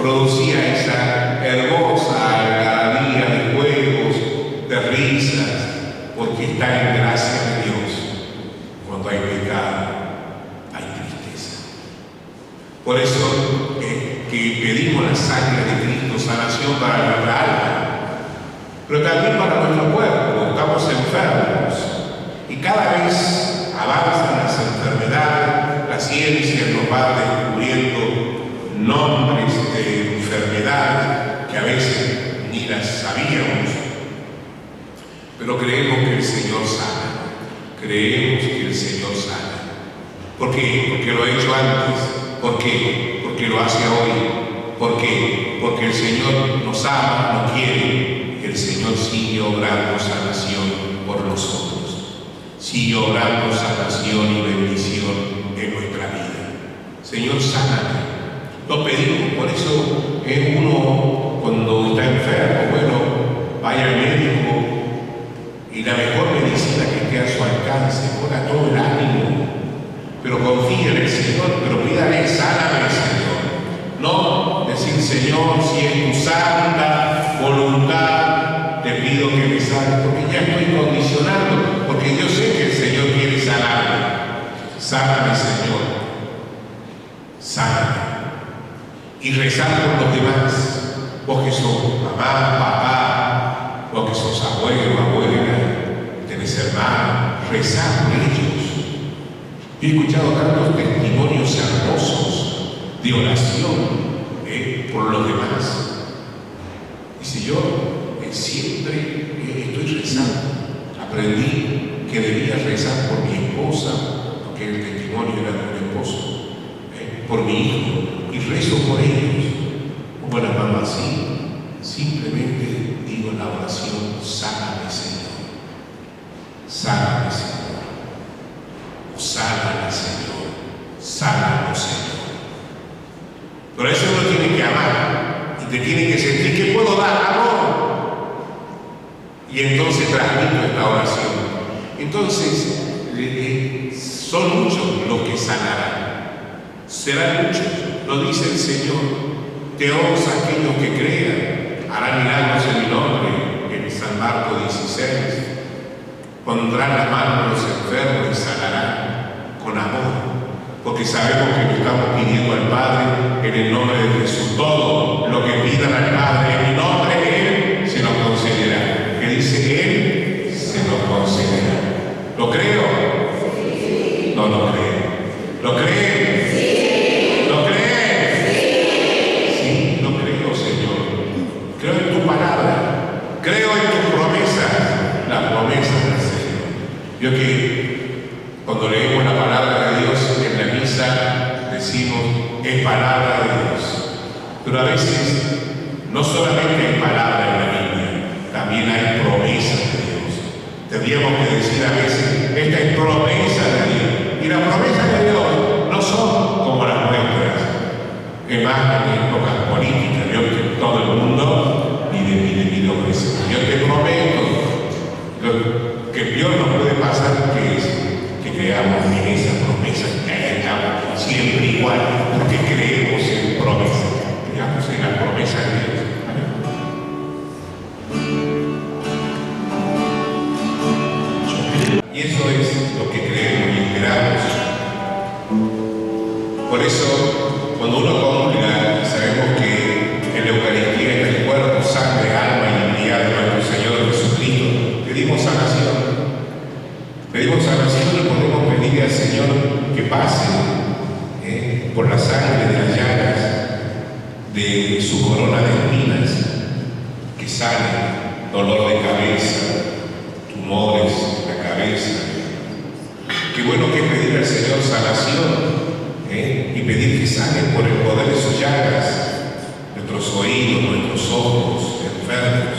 producía esa hermosa algarabía de juegos, de risas, porque está en gracia de Dios. Cuando hay pecado, hay tristeza. Por eso que pedimos la sangre de Cristo, sanación para nuestra alma, pero también para nuestro cuerpo. Estamos enfermos y cada vez avanzan las enfermedades, la ciencia nos va descubriendo nombres de enfermedades que a veces ni las sabíamos, pero creemos que el Señor sana, creemos que el Señor sana. ¿Por qué? Porque lo ha hecho antes. ¿Por qué? Porque lo hace hoy. ¿Por qué? Porque el Señor nos ama, nos quiere. El Señor sigue obrando sanación por nosotros. Sigue obrando sanación y bendición en nuestra vida. Señor, sánate. Lo pedimos, por eso uno cuando está enfermo, bueno, vaya al médico y la mejor medicina que esté a su alcance, ponga todo el ánimo, pero confíe en el Señor, pero pídale, sáname, Señor. No decir, Señor, si es tu santa voluntad, te pido que me sanes, porque ya estoy condicionando, porque yo sé que el Señor quiere sanarme. Sáname, Señor. Sáname. Y rezar por los demás, vos que sos mamá, papá, vos que sos abuelo, abuela, tenés hermanos, rezar por ellos. He escuchado tantos testimonios hermosos de oración por los demás. Dice, yo siempre estoy rezando. Aprendí que debía rezar por mi esposa, porque el testimonio era de un esposo, por mi hijo, y rezo por ellos. Como la mamá así, simplemente digo la oración, sáname, Señor. Sáname, Señor. O sáname, Señor. Sáname, Señor. Pero eso uno tiene que amar y te tiene que sentir que puedo dar amor. Y entonces transmito esta oración. Entonces, son muchos los que sanarán. Serán muchos, lo dice el Señor. Teos aquellos que crean, harán milagros en mi nombre, en San Marcos 16. Pondrán la mano a los enfermos y sanarán con amor. Porque sabemos que le estamos pidiendo al Padre en el nombre de Jesús. Todo lo que pidan al Padre en mi nombre, Él se lo concederá. ¿Qué dice Él? Se lo concederá. ¿Lo creo? Sí. No lo creo. ¿Lo cree? Sí. ¿Lo cree? Sí, lo creo, Señor. Creo en tu palabra. Creo en tus promesas. Las promesas del Señor. Yo que cuando leemos la palabra de Dios en la misa decimos, es palabra de Dios. Pero a veces no solamente hay palabra en la Biblia, también hay promesas de Dios. Tendríamos que decir a veces, esta es promesa de Dios. Y las promesas de Dios no son como las nuestras. Es más, en épocas políticas, Dios que todo el mundo pide ofrece. Yo te prometo que Dios no puede pasar que creamos en esas promesas, que estamos siempre igual, porque creemos en promesas, creamos en las promesas de Dios. Y eso es lo que creemos y esperamos. Por eso, cuando uno comulga, sabemos que en la Eucaristía está el cuerpo, sangre, alma y divinidad de nuestro Señor Jesucristo. Pedimos sanación. Pedimos sanación y podemos pedirle al Señor que pase por la sangre de las llagas de su corona de espinas, que sane dolor de cabeza, tumores en la cabeza. Qué bueno que es pedir al Señor sanación y pedir que sane por el poder de sus llagas nuestros oídos, nuestros ojos enfermos.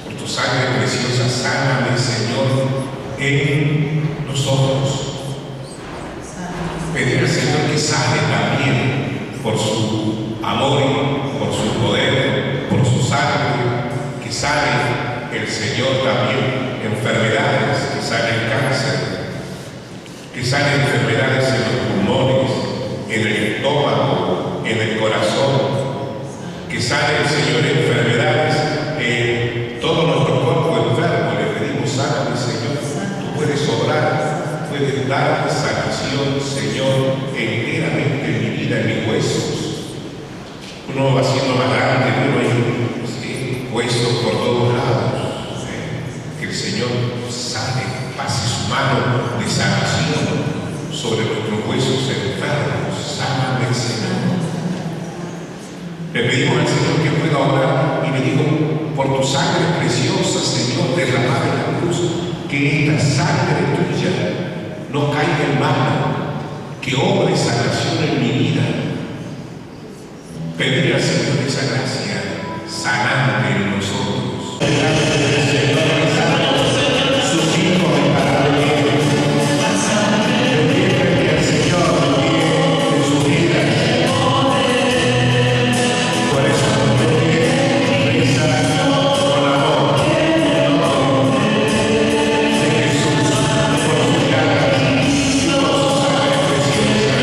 Por tu sangre preciosa, sáname, Señor, en nosotros. Pedir al Señor que sane también por su amor, por su poder, por su sangre, que sane el Señor también enfermedades, que sane el cáncer, que sane enfermedades en los pulmones, en el estómago, en el corazón, que sane, Señor, enfermedades en todo nuestro cuerpo enfermo. Le pedimos, sáname, Señor. Tú puedes obrar, puedes dar sanación, Señor, enteramente en mi vida, en mis huesos. Uno va siendo más grande, uno hay huesos por todos lados. Que el Señor sane, pase su mano de sanación sobre nuestros huesos enfermos. Sáname, Señor. Le pedimos al Señor que pueda obrar y le digo, por tu sangre preciosa, Señor, derramada en la cruz, que esta sangre tuya no caiga en vano, que obre sanación en mi vida. Pedir al Señor esa gracia sanante en nosotros. Sus hijos de palabra libre. Entienden que el Señor vive en su vida. Por eso yo quiero rezar con amor de Jesús, por su llaga y por su sangre preciosa.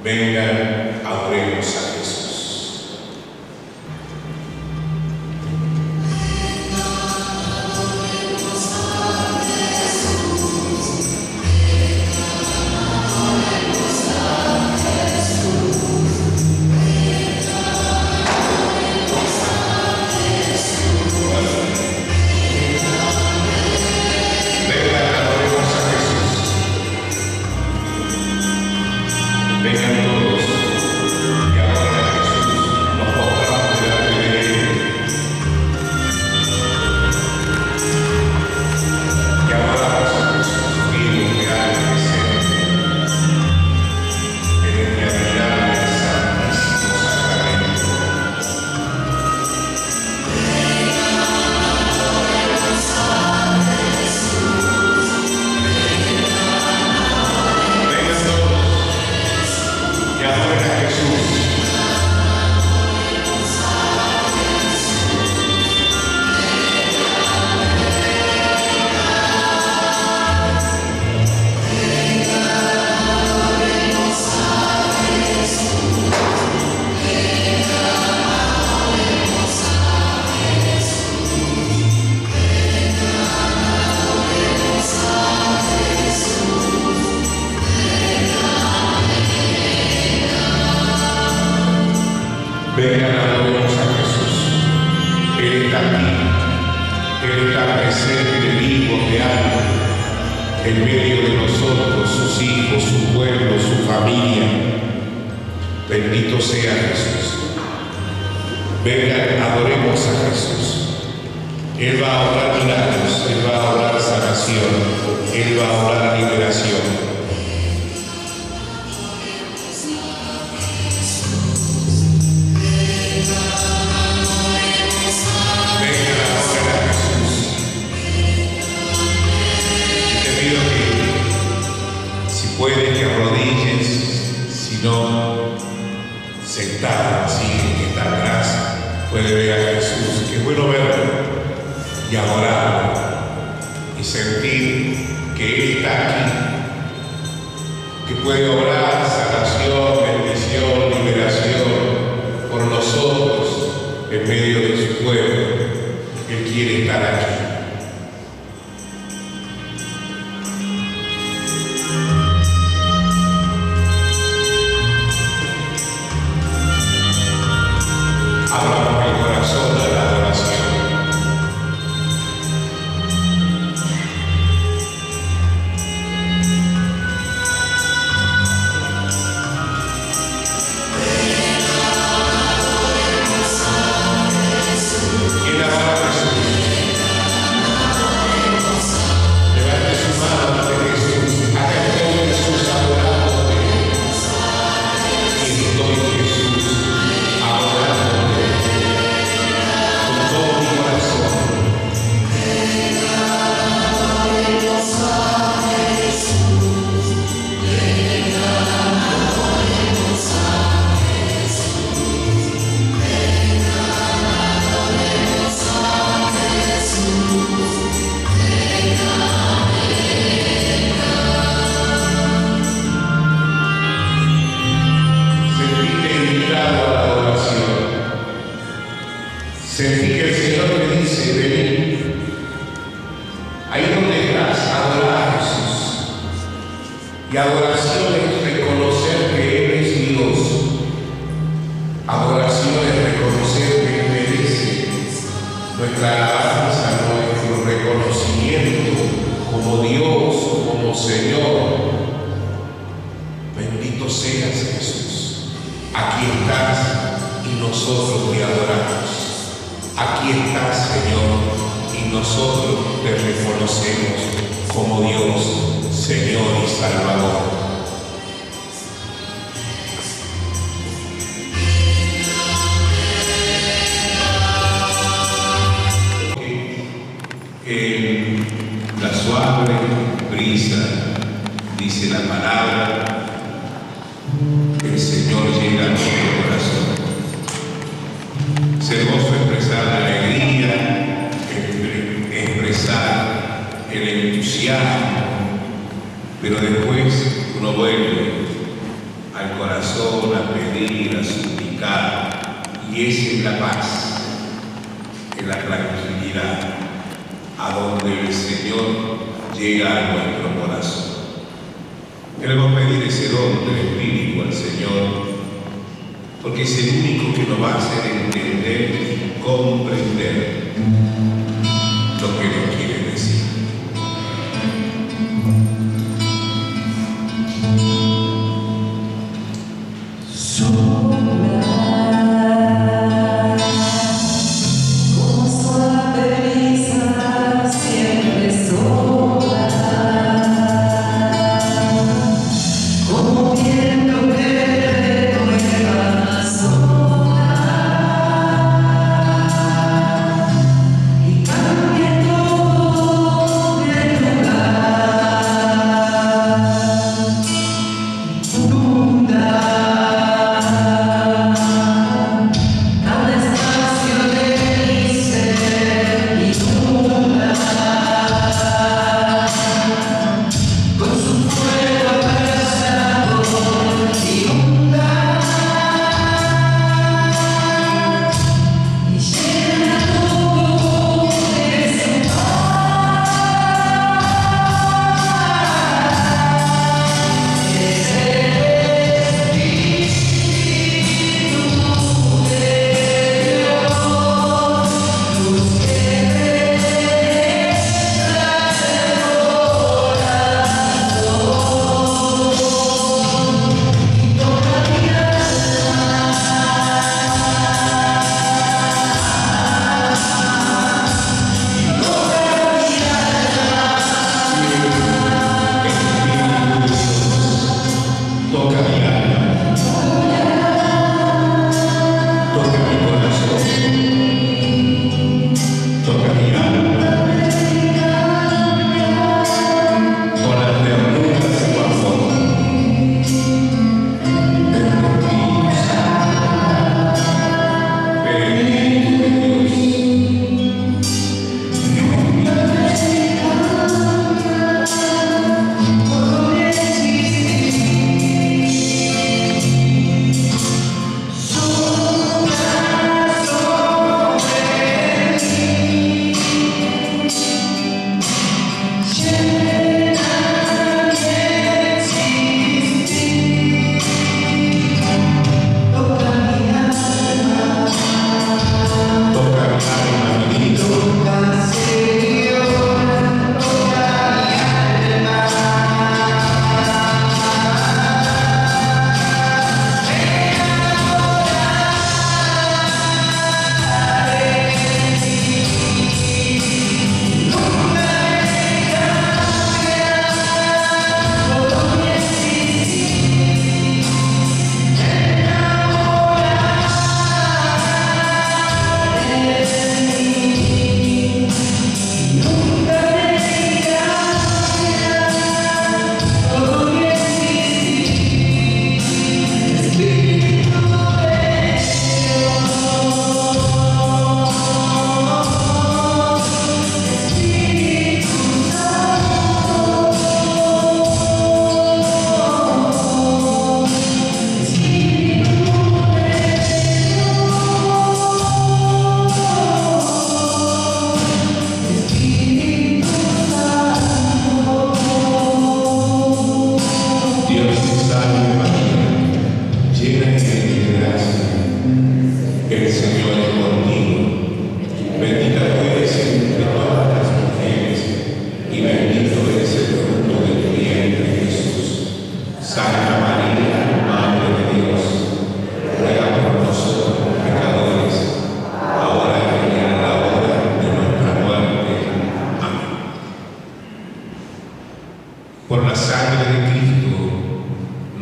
Vengan, adoremos a Jesús. Vengan todos y adoremos. hacer enemigos de alguien en medio de nosotros, sus hijos, su pueblo, su familia. Bendito sea Jesús. Vengan, adoremos a Jesús. Él va a obrar milagros, Él va a obrar sanación, Él va a obrar liberación. Puede que arrodilles, si no, sentado así, que está atrás, puede ver a Jesús. Qué bueno verlo y adorarlo y sentir que Él está aquí, que puede obrar sanación, bendición, liberación por nosotros en medio de su pueblo. Él quiere estar aquí. Abramos el corazón de la adoración. ¿Quién adora a Jesús? Levante su mano ante Jesús. Haga todo Jesús adorándote. Y estoy Jesús adorándote. Todo mi corazón. Sentite invitado a la adoración. Sentí que el Señor me dice, vení. Ahí donde estás, adora a Jesús. Y adoración es reconocer que Él es Dios. Adoración es reconocer que Él merece nuestra alabanza, nuestro reconocimiento como Dios, como Señor. Bendito seas Jesús. Aquí estás y nosotros te adoramos. Aquí estás, Señor, y nosotros te reconocemos como Dios, Señor y Salvador. En la suave brisa, dice la palabra, el Señor llega a nuestro corazón. Se goza expresar la alegría, expresar el entusiasmo, pero después uno vuelve al corazón a pedir, a suplicar, y esa es la paz, es la tranquilidad, a donde el Señor llega a nuestro corazón. Queremos pedir ese don del Espíritu al Señor, porque es el único que nos va a hacer entender y comprender lo que nos quiere decir. Cambia todo.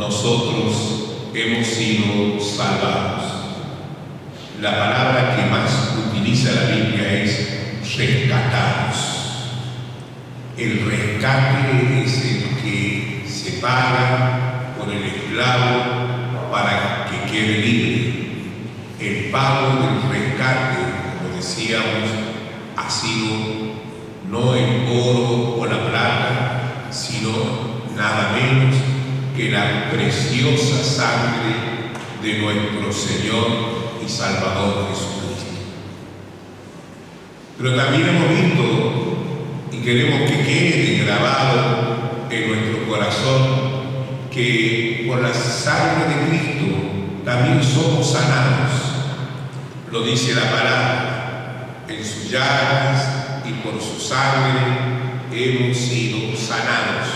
nosotros hemos sido salvados. La palabra que más utiliza la Biblia es rescatados. El rescate es el que se paga por el esclavo para que quede libre. El pago del rescate, como decíamos, ha sido no el oro o la plata, sino nada menos que la preciosa sangre de nuestro Señor y Salvador Jesucristo. Pero también hemos visto y queremos que quede grabado en nuestro corazón que por la sangre de Cristo también somos sanados. Lo dice la palabra: en sus llagas y por su sangre hemos sido sanados.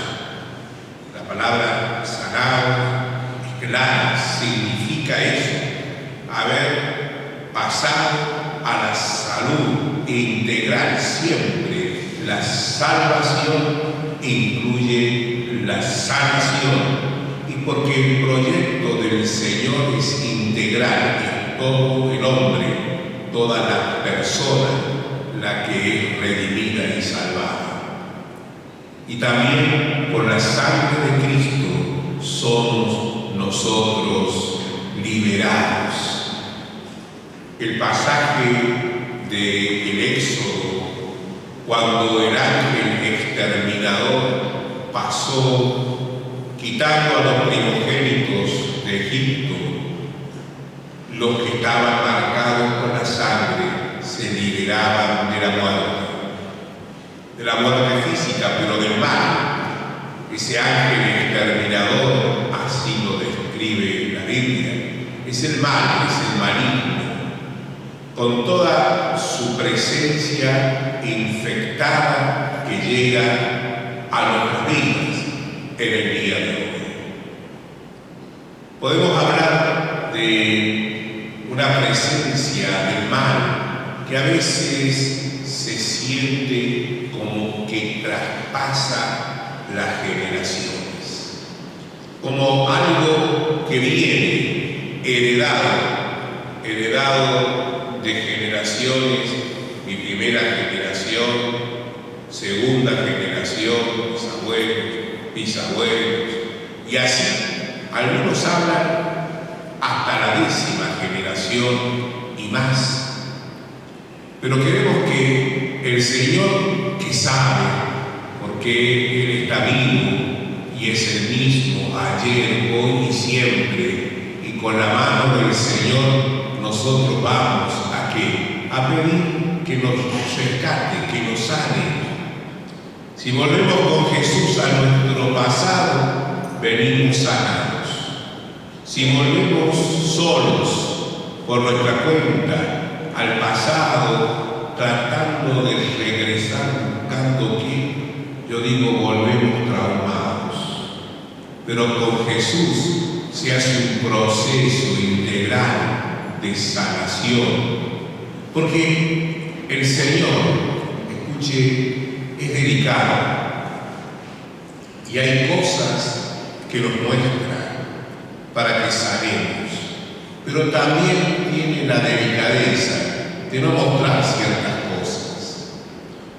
La palabra sanado es clara, significa eso: haber pasado a la salud integral siempre. La salvación incluye la sanación, y porque el proyecto del Señor es integral, es todo el hombre, toda la persona la que es redimida y salvada. Y también por la sangre de Cristo somos nosotros liberados. El pasaje del Éxodo, cuando el ángel exterminador pasó quitando a los primogénitos de Egipto, los que estaban marcados con la sangre se liberaban de la muerte física, pero del mal. Ese ángel exterminador, así lo describe la Biblia, es el mal, es el maligno, con toda su presencia infectada que llega a nuestras vidas en el día de hoy. Podemos hablar de una presencia del mal que a veces se siente como que traspasa las generaciones, como algo que viene heredado de generaciones, mi primera generación, segunda generación, mis abuelos, bisabuelos, y así. Algunos hablan hasta la 10ª generación y más. Pero queremos que el Señor, que sabe, porque Él está vivo y es el mismo ayer, hoy y siempre, y con la mano del Señor nosotros vamos a pedir que nos rescate, que nos sane. Si volvemos con Jesús a nuestro pasado, venimos sanados. Si volvemos solos por nuestra cuenta al pasado, tratando de regresar, buscando qué, yo digo, volvemos traumados. Pero con Jesús se hace un proceso integral de sanación. Porque el Señor, escuche, es delicado. Y hay cosas que nos muestra para que sanemos. Pero también tiene la delicadeza de no mostrar ciertas cosas,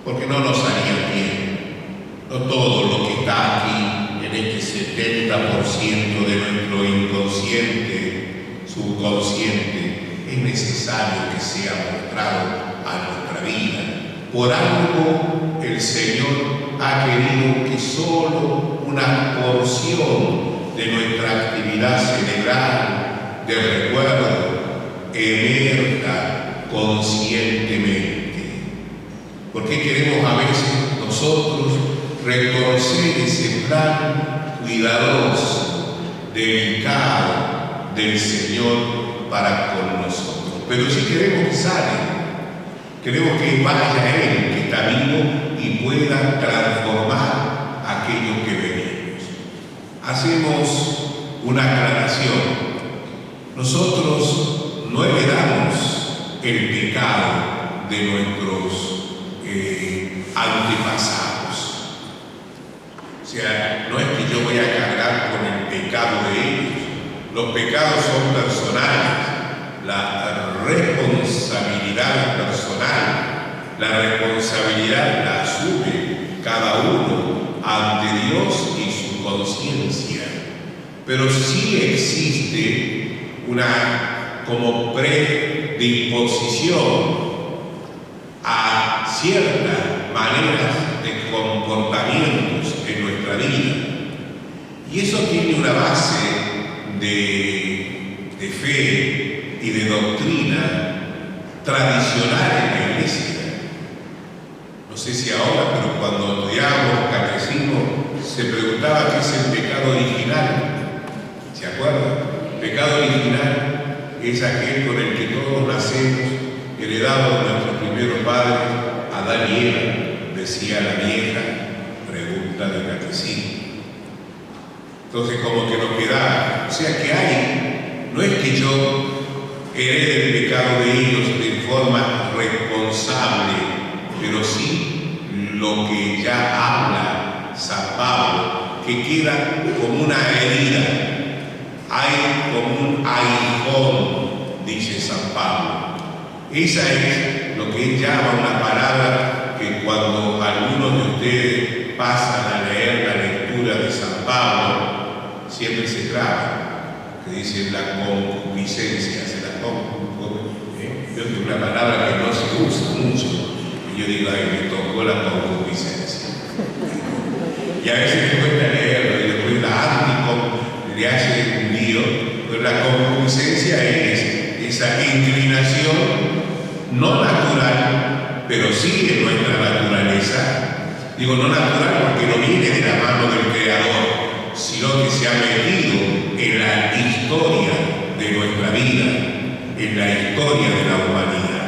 porque no nos haría bien. No todo lo que está aquí en este 70% de nuestro inconsciente, subconsciente, es necesario que sea mostrado a nuestra vida. Por algo el Señor ha querido que solo una porción de nuestra actividad cerebral de recuerdo emerja conscientemente. ¿Por qué queremos a veces nosotros reconocer ese plan cuidadoso, delicado del Señor para con nosotros? Pero si queremos que sane, queremos que vaya Él, que está vivo, y pueda transformar aquello que venimos. Hacemos una aclaración. Nosotros no heredamos el pecado de nuestros antepasados. O sea, no es que yo voy a cargar con el pecado pecado de ellos. Los pecados son personales, la responsabilidad es personal, la responsabilidad la asume cada uno ante Dios y su conciencia. Pero sí existe una como predisposición a ciertas maneras de comportamientos en nuestra vida. Y eso tiene una base de fe y de doctrina tradicional en la Iglesia. No sé si ahora, pero cuando estudiábamos catecismo se preguntaba qué es el pecado original. ¿Se acuerdan? El pecado original es aquel con el que todos nacemos, heredado de nuestros primeros padres, Adán y Eva, decía la vieja pregunta del catecismo. Entonces como que nos queda, o sea que hay, no es que yo herede el pecado de ellos de forma responsable, pero sí lo que ya habla San Pablo, que queda como una herida, hay como un aguijón, dice San Pablo. Esa es lo que él llama una palabra que cuando algunos de ustedes pasan a leer la lectura de San Pablo, siempre se traba, que dice la concupiscencia, yo digo una palabra que no se usa mucho, y yo digo, ay, me tocó la concupiscencia. Y a veces me cuesta leerlo, y después la le hace un lío, pero la concupiscencia es esa inclinación no natural, pero sí en nuestra naturaleza. Digo no natural porque no viene de la mano del Creador, sino que se ha metido en la historia de nuestra vida, en la historia de la humanidad.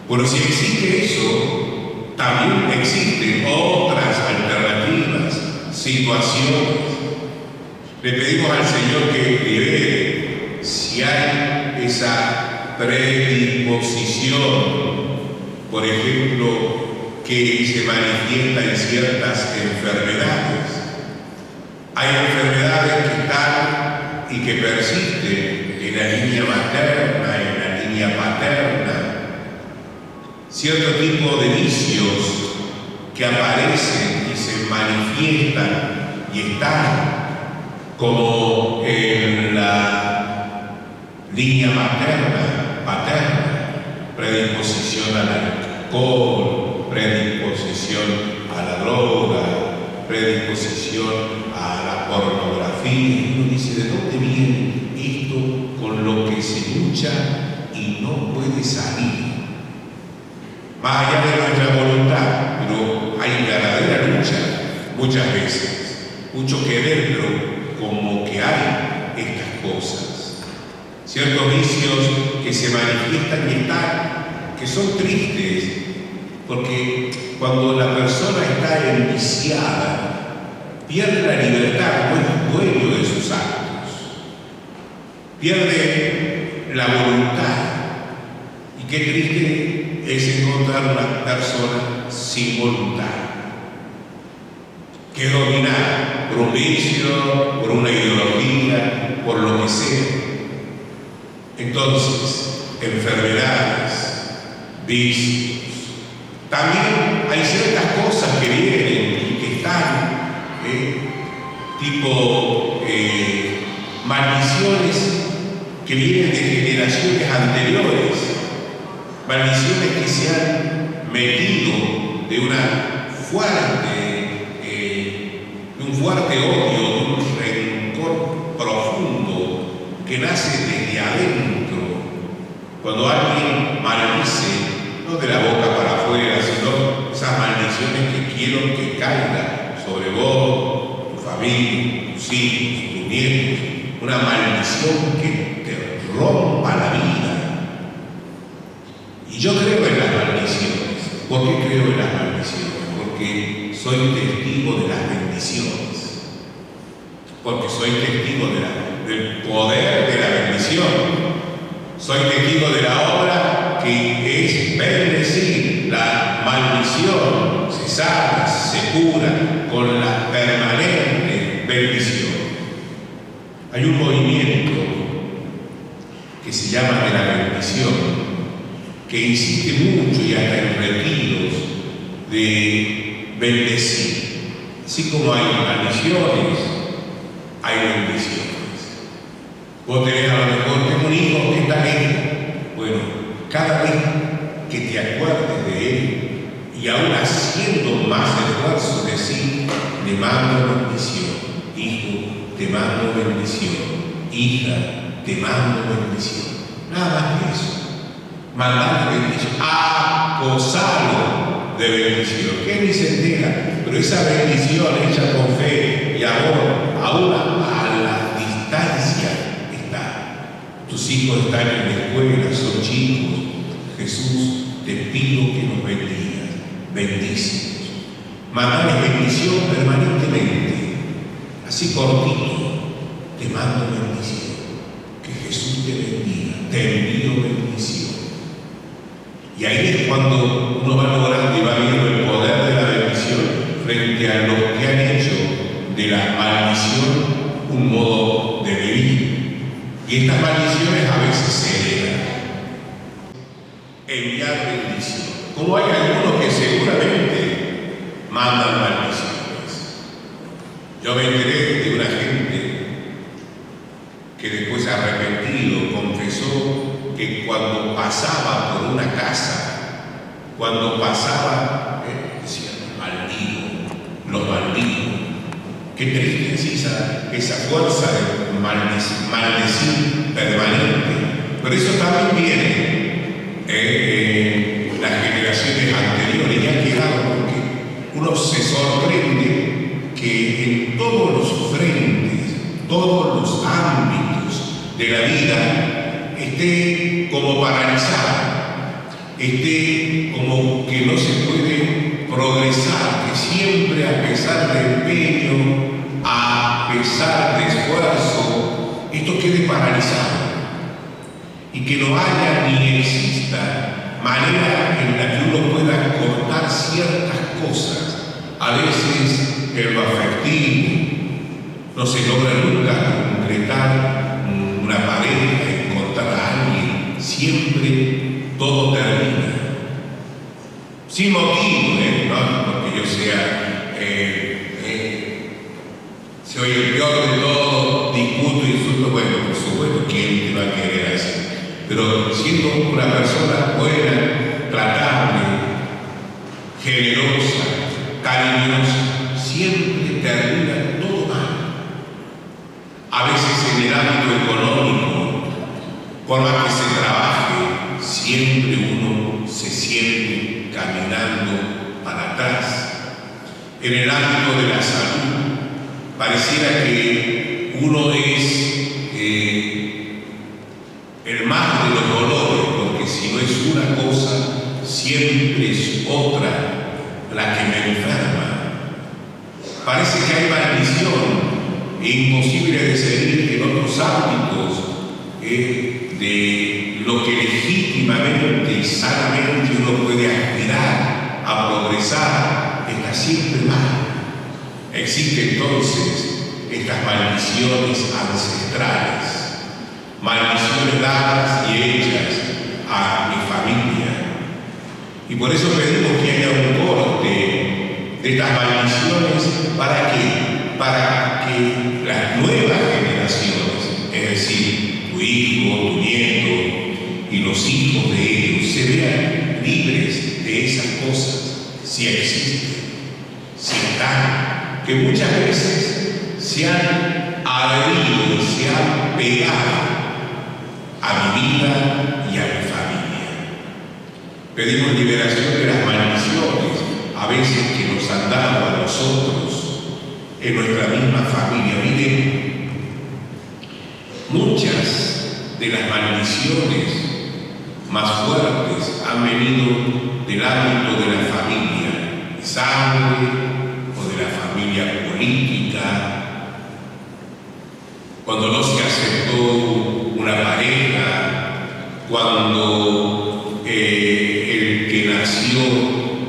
Bueno, si existe eso, también existen otras alternativas, situaciones. Le pedimos al Señor que libere si hay esa predisposición, por ejemplo, que se manifiesta en ciertas enfermedades. Hay enfermedades que están y que persisten en la línea materna, en la línea paterna. Cierto tipo de vicios que aparecen y se manifiestan y están como en la línea materna, paterna, predisposición al alcohol, predisposición a la droga, predisposición a la pornografía. Y uno dice, ¿de dónde viene esto con lo que se lucha y no puede salir? Más allá de nuestra voluntad, pero hay verdadera lucha muchas veces, mucho querer, pero como que hay estas cosas. Ciertos vicios que se manifiestan y están, que son tristes, porque cuando la persona está enviciada, pierde la libertad, no es dueño de sus actos, pierde la voluntad. Y qué triste es encontrar una persona sin voluntad, que es dominada por un vicio, por una ideología, por lo que sea. Entonces, enfermedades, vicios. También hay ciertas cosas que vienen y que están, tipo maldiciones que vienen de generaciones anteriores, maldiciones que se han metido de un fuerte odio, de un rencor profundo que nace desde adentro. Cuando alguien maldice, no de la boca para afuera, sino esas maldiciones que quiero que caigan sobre vos, tu familia, tus hijos, tus nietos, una maldición que te rompa la vida. Y yo creo en las maldiciones. ¿Por qué creo en las maldiciones? Porque soy testigo de las bendiciones. Porque soy testigo del poder de la bendición. Soy testigo de la obra que es bendecir. La maldición se sana, se cura con la permanente bendición. Hay un movimiento que se llama de la bendición, que insiste mucho y hasta en retiros de bendecir. Así como hay maldiciones, hay bendiciones. Vos tenés a lo mejor, tengo un hijo que está lejos. Bueno, cada vez que te acuerdes de él, y aún haciendo más esfuerzo, decir, te mando bendición. Hijo, te mando bendición. Hija, te mando bendición. Nada más que eso. Mandar bendición. Acosalo de bendición. Que ni se entera, pero esa bendición hecha con fe y amor, aún a la distancia está. Tus hijos están en la escuela, son chicos. Jesús, te pido que nos bendigas. Bendícenos. Mandales bendición permanentemente. Así cortito, te mando bendición. Que Jesús te bendiga. Te envío bendición. Y ahí es cuando uno va logrando y va viendo el poder de la bendición frente a los que han hecho de la maldición un modo de vivir. Y estas maldiciones a veces se heredan. Enviar bendición. Como hay algunos que seguramente mandan maldiciones. Yo me enteré de una gente que después arrepentido confesó que cuando pasaba por una casa, cuando pasaba, decían, los maldigo. Qué triste es esa fuerza de maldecir permanente. Pero eso también viene las generaciones anteriores, ya ha quedado, porque uno se sorprende que en todos los frentes, todos los ámbitos de la vida esté como paralizado, esté como que no se puede progresar, que siempre a pesar de empeño, a pesar de esfuerzo, esto quede paralizado y que no haya ni exista manera en la que uno pueda cortar ciertas cosas. A veces en lo afectivo no se logra nunca concretar una pareja, encontrar a alguien. Siempre todo termina sin motivo, no porque yo sea soy el peor de todos, discuto, insulto. Bueno, por supuesto, ¿quién te va a querer así? Pero siendo una persona buena, tratable, generosa, cariñosa, siempre termina todo mal. A veces en el ámbito económico, por más que se trabaje, siempre uno se siente caminando para atrás. En el ámbito de la salud, pareciera que uno es el más de los dolores, porque si no es una cosa, siempre es otra la que me enferma. Parece que hay maldición e imposible de seguir en otros ámbitos de lo que legítimamente y sanamente uno puede aspirar a progresar, está siempre mal. Existen entonces estas maldiciones ancestrales, maldiciones dadas y hechas a mi familia. Y por eso pedimos que haya un corte de estas maldiciones. ¿Para qué? Para que las nuevas generaciones, es decir, tu hijo, tu nieto y los hijos de ellos, se vean libres de esas cosas, si existen, si están, que muchas veces se han adherido y se han pegado a mi vida y a mi familia. Pedimos liberación de las maldiciones, a veces que nos han dado a nosotros en nuestra misma familia. Miren, muchas de las maldiciones más fuertes han venido del ámbito de la familia, de sangre o de la familia política. Cuando no se aceptó una pareja, cuando el que nació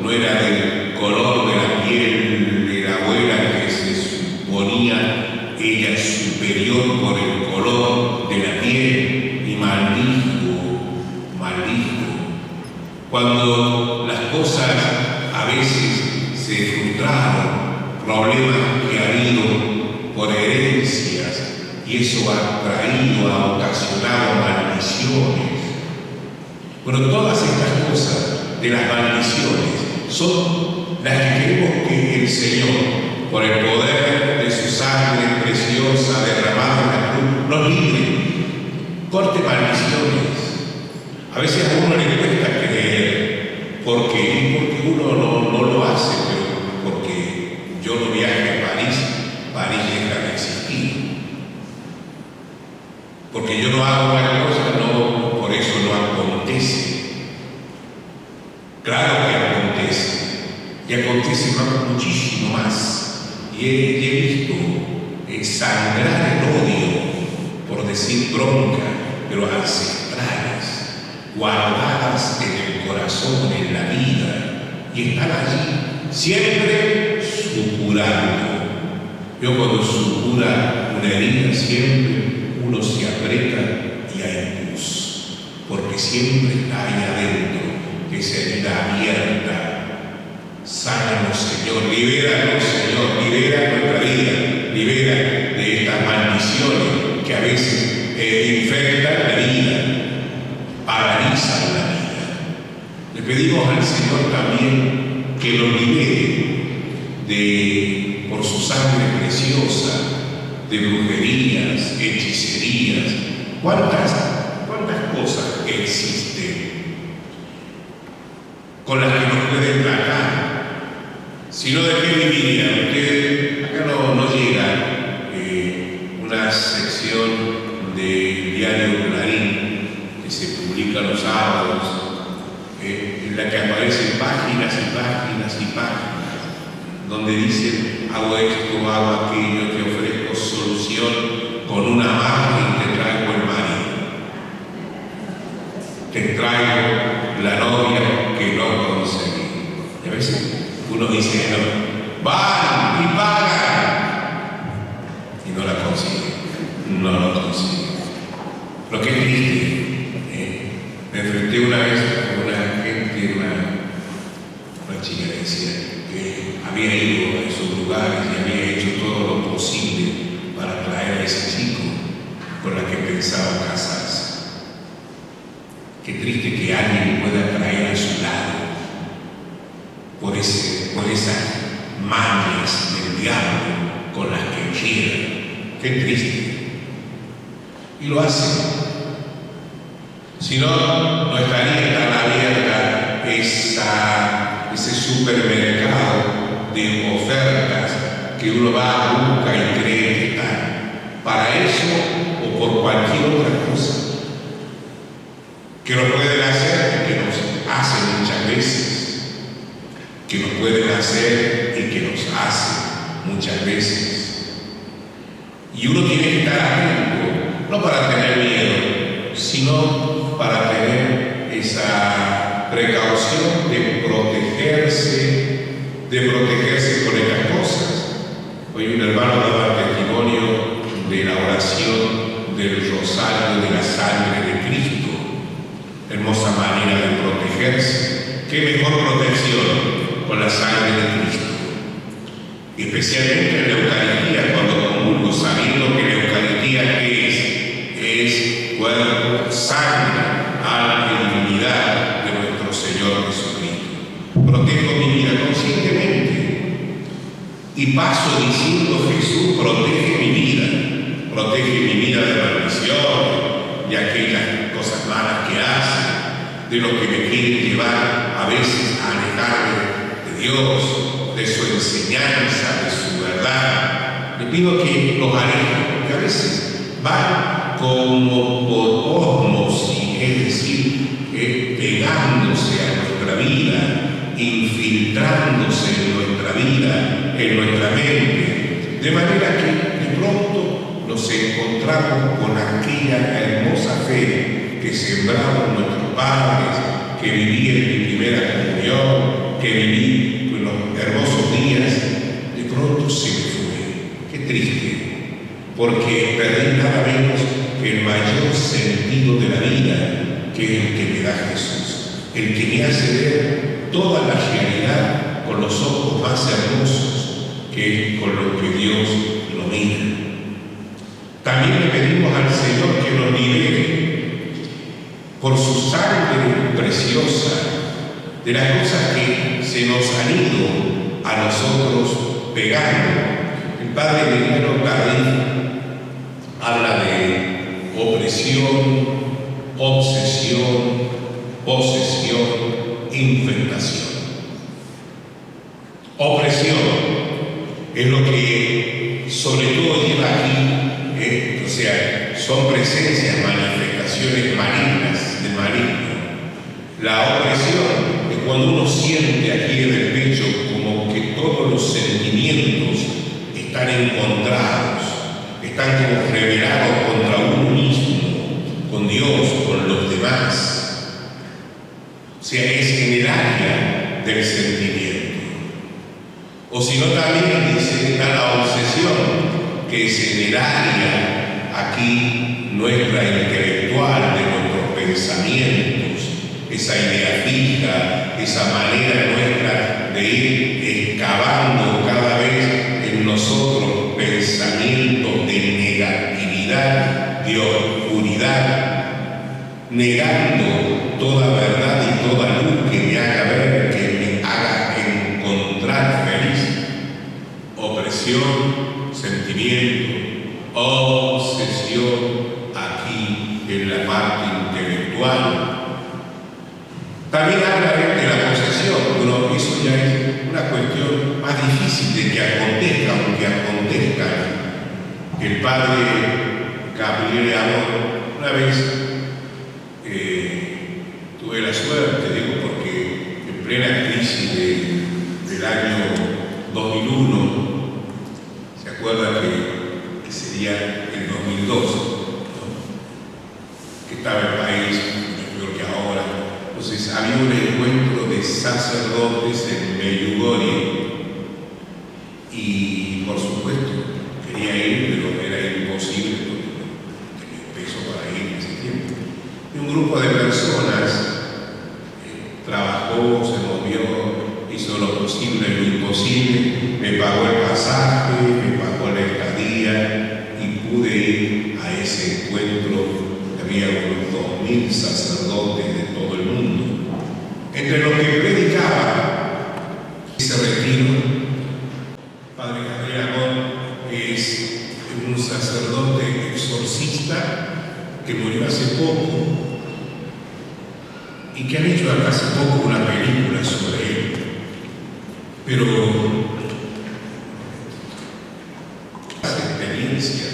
no era del color de la piel de la abuela que se suponía ella superior por el color de la piel y maldijo. Cuando las cosas a veces se frustraron, problemas que ha habido por herencias, y eso ha ocasionado maldiciones. Pero todas estas cosas de las maldiciones son las que queremos que el Señor, por el poder de su sangre preciosa derramada en la cruz, nos libre. Corte maldiciones. A veces a uno le cuesta creer, porque uno no lo hace, pero porque yo no viaje a París deja de existir. Porque yo no hago una cosa, no, por eso no acontece. Claro que acontece, y acontece muchísimo más. Y he visto sangrar el odio, por decir bronca, pero ancestrales, guardadas en el corazón, en la vida, y están allí, siempre supurando. Yo cuando supura una herida, siempre uno se aprieta y hay luz, porque siempre está ahí adentro, esa herida abierta. Sánanos, Señor, libéranos, Señor, libera nuestra vida, libera de estas maldiciones que a veces infectan la vida, paralizan la vida. Le pedimos al Señor también que lo libere por su sangre preciosa, de brujerías, hechicerías. ¿Cuántas cosas existen con las que nos pueden tratar? Si no, ¿de qué viviría? Usted, acá no llega una sección del diario Clarín que se publica los sábados, en la que aparecen páginas y páginas y páginas, donde dicen: hago esto, hago aquello, te ofrezco solución con una magia y te traigo el marido. Te traigo la novia que no conseguí. Y a veces uno dice: no, van y pagan, y no la consigue, no lo consigue. Lo que es triste, me enfrenté una vez con una gente, una chica que decía que había ido a esos lugares y había hecho todo lo posible para traer a ese chico con la que pensaba casarse. Qué triste que alguien pueda traer a su lado por esas mañas del diablo con las que quiera. Qué triste. Y lo hace. Si no, no estaría tan abierta ese supermercado de ofertas que uno va, busca y cree que están. Para eso o por cualquier otra cosa que nos pueden hacer, que nos hacen muchas veces, que nos pueden hacer y que nos hacen muchas veces. Y uno tiene que estar atento, no para tener miedo, sino para tener esa precaución de protegerse con estas cosas. Hoy un hermano daba testimonio de la oración del rosario de la sangre de Cristo. Hermosa manera de protegerse. ¿Qué mejor protección con la sangre de Cristo? Y especialmente en la Eucaristía, cuando comulgo, sabiendo que la Eucaristía es cuerpo, sangre, alma y divinidad de nuestro Señor Jesucristo. Protejo mi vida conscientemente y paso diciendo: Jesús, protege mi vida de maldición, de aquellas cosas malas que hace, de lo que me quieren llevar a veces a alejarme de Dios, de su enseñanza, de su verdad. Le pido que los aleje, porque a veces van como por ósmosis, es decir, pegándose a nuestra vida, infiltrándose en nuestra vida, en nuestra mente, de manera que de pronto nos encontramos con aquella hermosa fe que sembraron nuestros padres, que viví en mi primera comunión, que viví en los hermosos días. De pronto se me fue. Qué triste, porque perdí nada menos que el mayor sentido de la vida, que es el que me da Jesús, el que me hace ver toda la realidad con los ojos más hermosos, que es con lo que Dios lo mira. También le pedimos al Señor que nos libere por su sangre preciosa de las cosas que se nos han ido a nosotros pegando. El Padre Emiliano Tardif habla de opresión, obsesión, posesión, infectación. Opresión es lo que sobre todo lleva aquí, o sea, son presencias, manifestaciones malignas, de maligno. La opresión es cuando uno siente aquí en el pecho como que todos los sentimientos están encontrados, están como rebelados contra uno mismo, con Dios, con los demás. O sea, es en el área del sentimiento. O si no, también dice, está la obsesión, que es en el área aquí nuestra intelectual, de nuestros pensamientos, esa idea fija, esa manera nuestra de ir excavando cada vez en nosotros pensamientos de negatividad, de oscuridad, negando toda verdad y toda luz que me haga ver, que me haga encontrar feliz. Opresión, sentimiento, obsesión aquí en la parte intelectual. También habla de la posesión. Bueno, eso ya es una cuestión más difícil de que acontezca, aunque acontezca. El padre Gabriel Amor, una vez tuve la suerte, digo, porque en plena crisis del año 2001, ¿se acuerda que sería el 2002? ¿No? Que estaba el país peor que ahora. Entonces había un encuentro de sacerdotes en Medjugorje y por supuesto quería ir, pero era imposible porque no tenía peso para ir en ese tiempo. Y un grupo de personas trabajó, se movió, hizo lo posible, lo imposible, me pagó el pasaje, me pagó la estadía y pude ir a ese encuentro. Había unos 2000 sacerdotes de todo el mundo. Entre los que predicaba ese retiro, Padre Gabriel Amor es un sacerdote exorcista que murió hace poco y que han hecho hace poco una película sobre él. Pero esa experiencia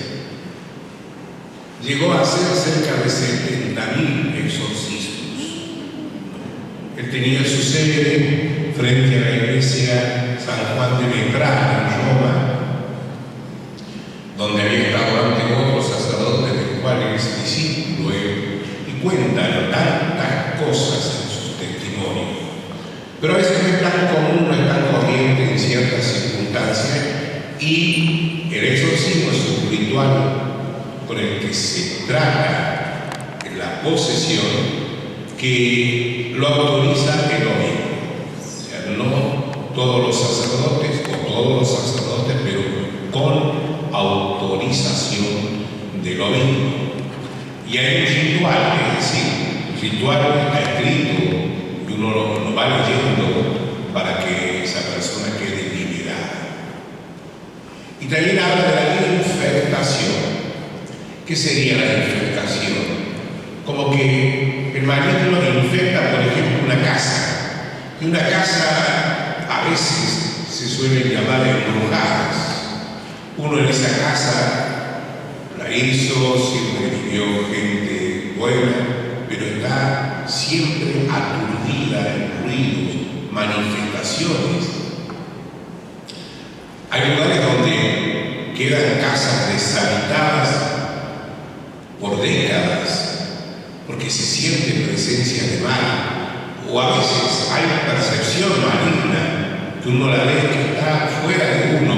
llegó a ser cerca de 70.000 exorcismos. Él tenía su sede frente a la iglesia San Juan de Letrán en Roma, donde había estado antes otros sacerdotes del cual es discípulo él, y cuentan tantas cosas en sus testimonios. Pero a veces no es tan común, no es tan corriente en ciertas circunstancias, y el exorcismo es un ritual con el que se trata la posesión, que lo autoriza el obispo. O sea, no todos los sacerdotes o todos los sacerdotes, pero con autorización del obispo. Y hay un ritual, es decir, el ritual está escrito y uno lo va leyendo para que esa persona quede liberada. Y también habla de la infectación. ¿Qué sería la infectación? Como que el maligno infecta, por ejemplo, una casa. Y una casa a veces se suele llamar embrujadas. Uno en esa casa la hizo, siempre vivió gente buena, pero está siempre aturdida en ruidos, manifestaciones. Hay lugares donde quedan casas deshabitadas por décadas, porque se siente presencia de mal, o a veces hay percepción maligna, que uno la ve que está fuera de uno,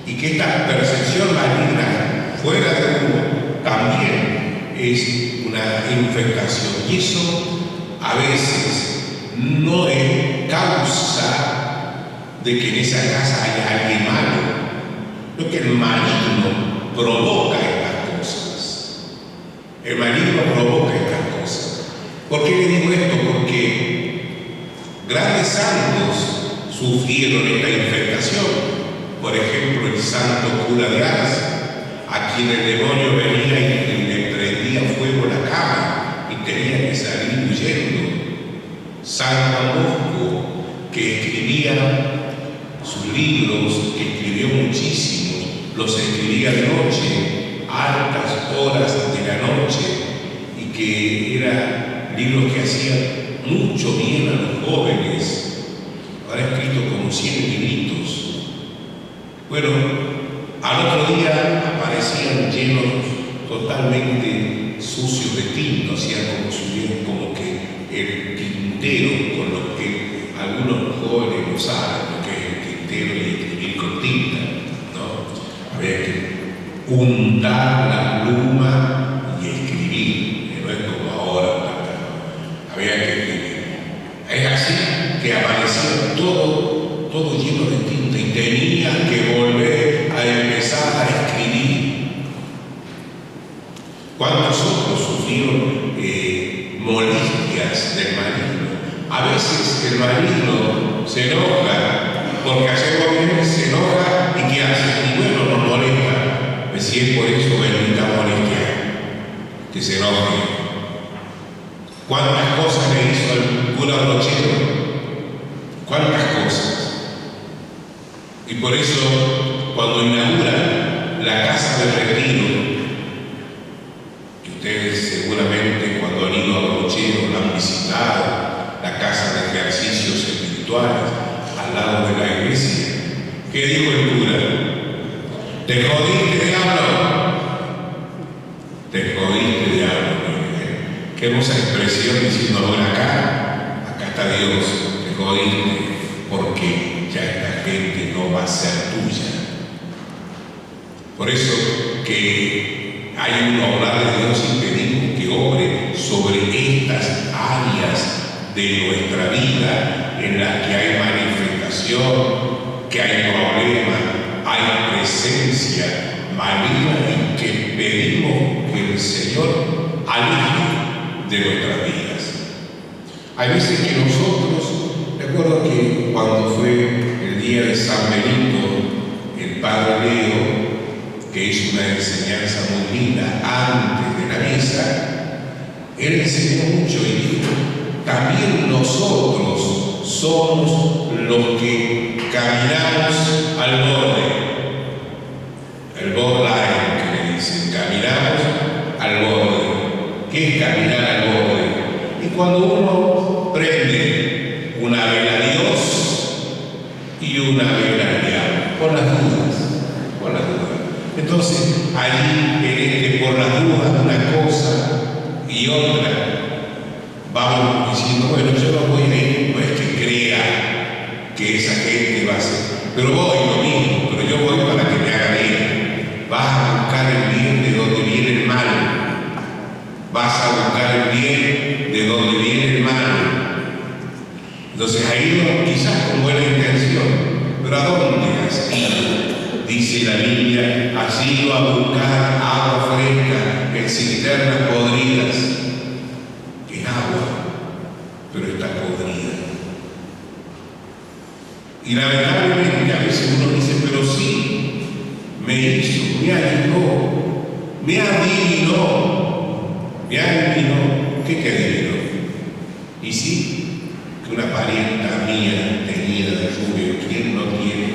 y que esta percepción maligna fuera de uno también es una infectación. Y eso a veces no es causa de que en esa casa haya alguien malo, lo que el maligno provoca estas cosas. El maligno provoca estas cosas. ¿Por qué le digo esto? Porque grandes santos sufrieron esta infectación. Por ejemplo, el santo cura de Ars, a quien el demonio venía y le prendía fuego a la cama y tenía que salir huyendo. San Juan Bosco, que escribía sus libros, que escribió muchísimo, los escribía de noche, altas horas de la noche, y que eran libros que hacían mucho bien a los jóvenes. Ahora ha escrito como 100 libritos. Bueno, al otro día aparecían llenos totalmente sucios de tinta, hacían como que el tintero, con lo que algunos jóvenes no saben lo que es el tintero y escribir con tinta, ¿no? Había que untar la pluma y escribir, no es como ahora, había que escribir. Es así que aparecía todo lleno de tinta y tenía que volver a empezar a escribir. ¿Cuántos otros sufrieron molestias del maligno? A veces el maligno se enoja porque hacemos bien, se enoja y ¿qué hace? Y bueno, nos molesta. Pues si es por eso, bendita molestia, que se enoje. ¿Cuántas cosas le hizo el cura Brochero? ¿Cuántas cosas? Y por eso, cuando inaugura la casa de retiro, que ustedes seguramente cuando han ido a Brochero la han visitado, la casa de ejercicios espirituales, al lado de la iglesia, ¿qué dijo el cura? ¿Te jodiste, diablo? Te jodiste, diablo. Qué hermosa expresión diciendo, bueno, acá está Dios, te jodiste, porque ya esta gente no va a ser tuya. Por eso que hay un obrar de Dios y pedimos que obre sobre estas áreas de nuestra vida en las que hay manifestación, que hay problema, hay presencia maligna y que pedimos que el Señor aleje de nuestras vidas. Hay veces que nosotros, recuerdo que cuando fue el día de San Benito, el Padre Leo, que hizo una enseñanza muy linda antes de la misa, él enseñó mucho y dijo, también nosotros somos los que caminamos al borde. El borderline, que le dicen, caminamos al borde. ¿Qué es caminar al borde? Y cuando uno prende una vela a Dios y una vela al diablo, por las dudas. Entonces, allí por las dudas, una cosa y otra, vamos diciendo, bueno, yo no voy a ir, no es que crea que esa gente va a ser, pero voy lo mismo, pero yo voy para que me haga bien. Vas a buscar el bien de donde viene el mal. Vas a buscar el bien de donde viene el mal. Entonces ahí quizás con buena intención, pero ¿a dónde has ido? Dice la Biblia, has ido a buscar agua fresca en cisternas podridas. Es agua, pero está podrida. Y lamentablemente a veces uno dice, pero sí, me hizo, me ayudó, me adivinó. Me adivinó. ¿Qué te adivinó? Y sí, que una parienta mía tenía de rubio. ¿Quién no tiene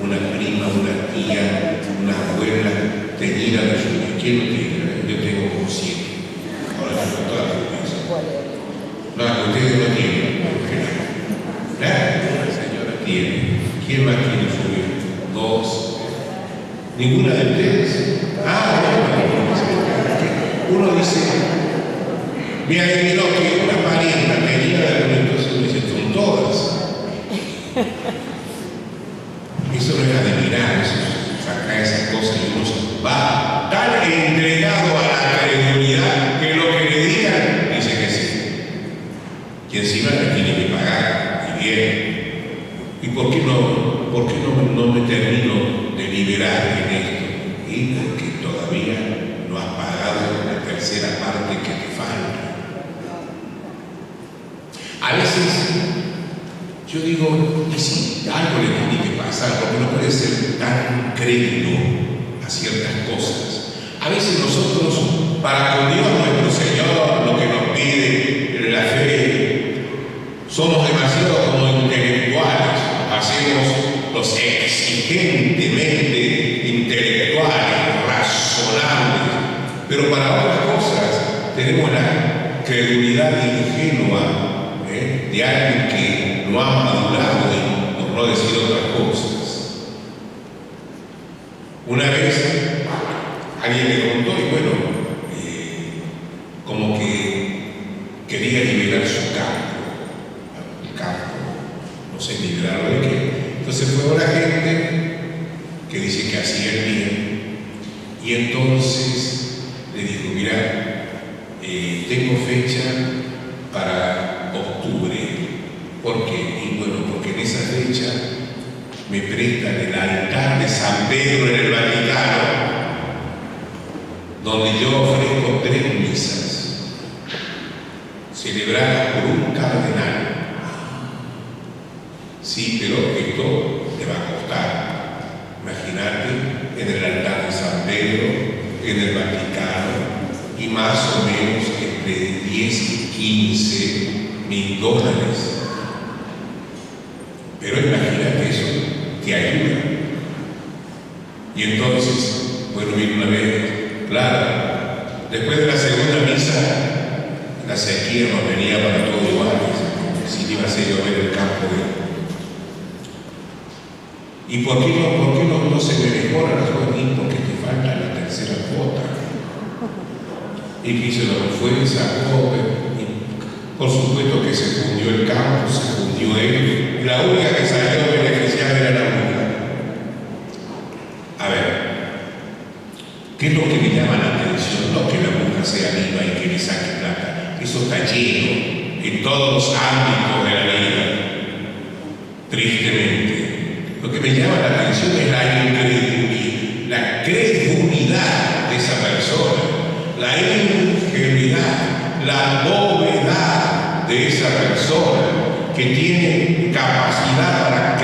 una prima, una tía, una abuela teñida de rubio? ¿Quién no tiene? Yo tengo como 7. Ahora tengo todas las rubias. No, ustedes no tienen. La señora tiene. ¿Quién más tiene rubio? 2. ¿Ninguna de ustedes? Uno dice, me adivinó que una parienta tenía de rubio, entonces uno dice, son todas. Eso no es adivinar, eso es va tan entregado a la credulidad que lo que le digan dice que sí. Y encima le tiene que pagar, y bien. ¿Y por qué no me termino de liberar en esto? Y porque todavía no has pagado la tercera parte que te falta. A veces yo digo, y si algo le tiene que pasar, porque no puede ser tan crédulo a ciertas cosas. A veces nosotros, para con Dios nuestro Señor, lo que nos pide la fe, somos demasiado como intelectuales, hacemos los exigentemente intelectuales, razonables, pero para otras cosas tenemos la credulidad ingenua de alguien que no ha madurado y por no decir otras cosas. Una vez alguien me contó y bueno, como que quería liberar su campo, el campo, no sé liberarlo de qué. Entonces fue una gente que dice que hacía el bien y entonces le dijo, mira, tengo fecha para octubre. ¿Por qué? Y bueno, porque en esa fecha me prestan el altar de San Pedro en el Vaticano, donde yo ofrezco 3 misas celebradas por un cardenal. Sí, pero esto te va a costar. Imagínate, en el altar de San Pedro, en el Vaticano, y más o menos entre 10 y 15 mil dólares. Pero imagínate, eso te ayuda. Y entonces, bueno, vino una vez, claro, después de la segunda misa, la sequía nos venía para todo igual, si iba a ser llover el campo de... ¿Y por qué no se me mejora la juvenil? Porque te falta la tercera cuota. Y quiso lo que fue, sacó, y por supuesto que se fundió el campo, se fundió él, y la única que salió beneficiada era la mujer. A ver, ¿qué es lo que me llama la atención? No que la mujer sea viva y que le saque plata, eso está lleno en todos los ámbitos de la vida, tristemente. Lo que me llama la atención es la credulidad de esa persona, la ingenuidad, la novedad de esa persona que tiene capacidad para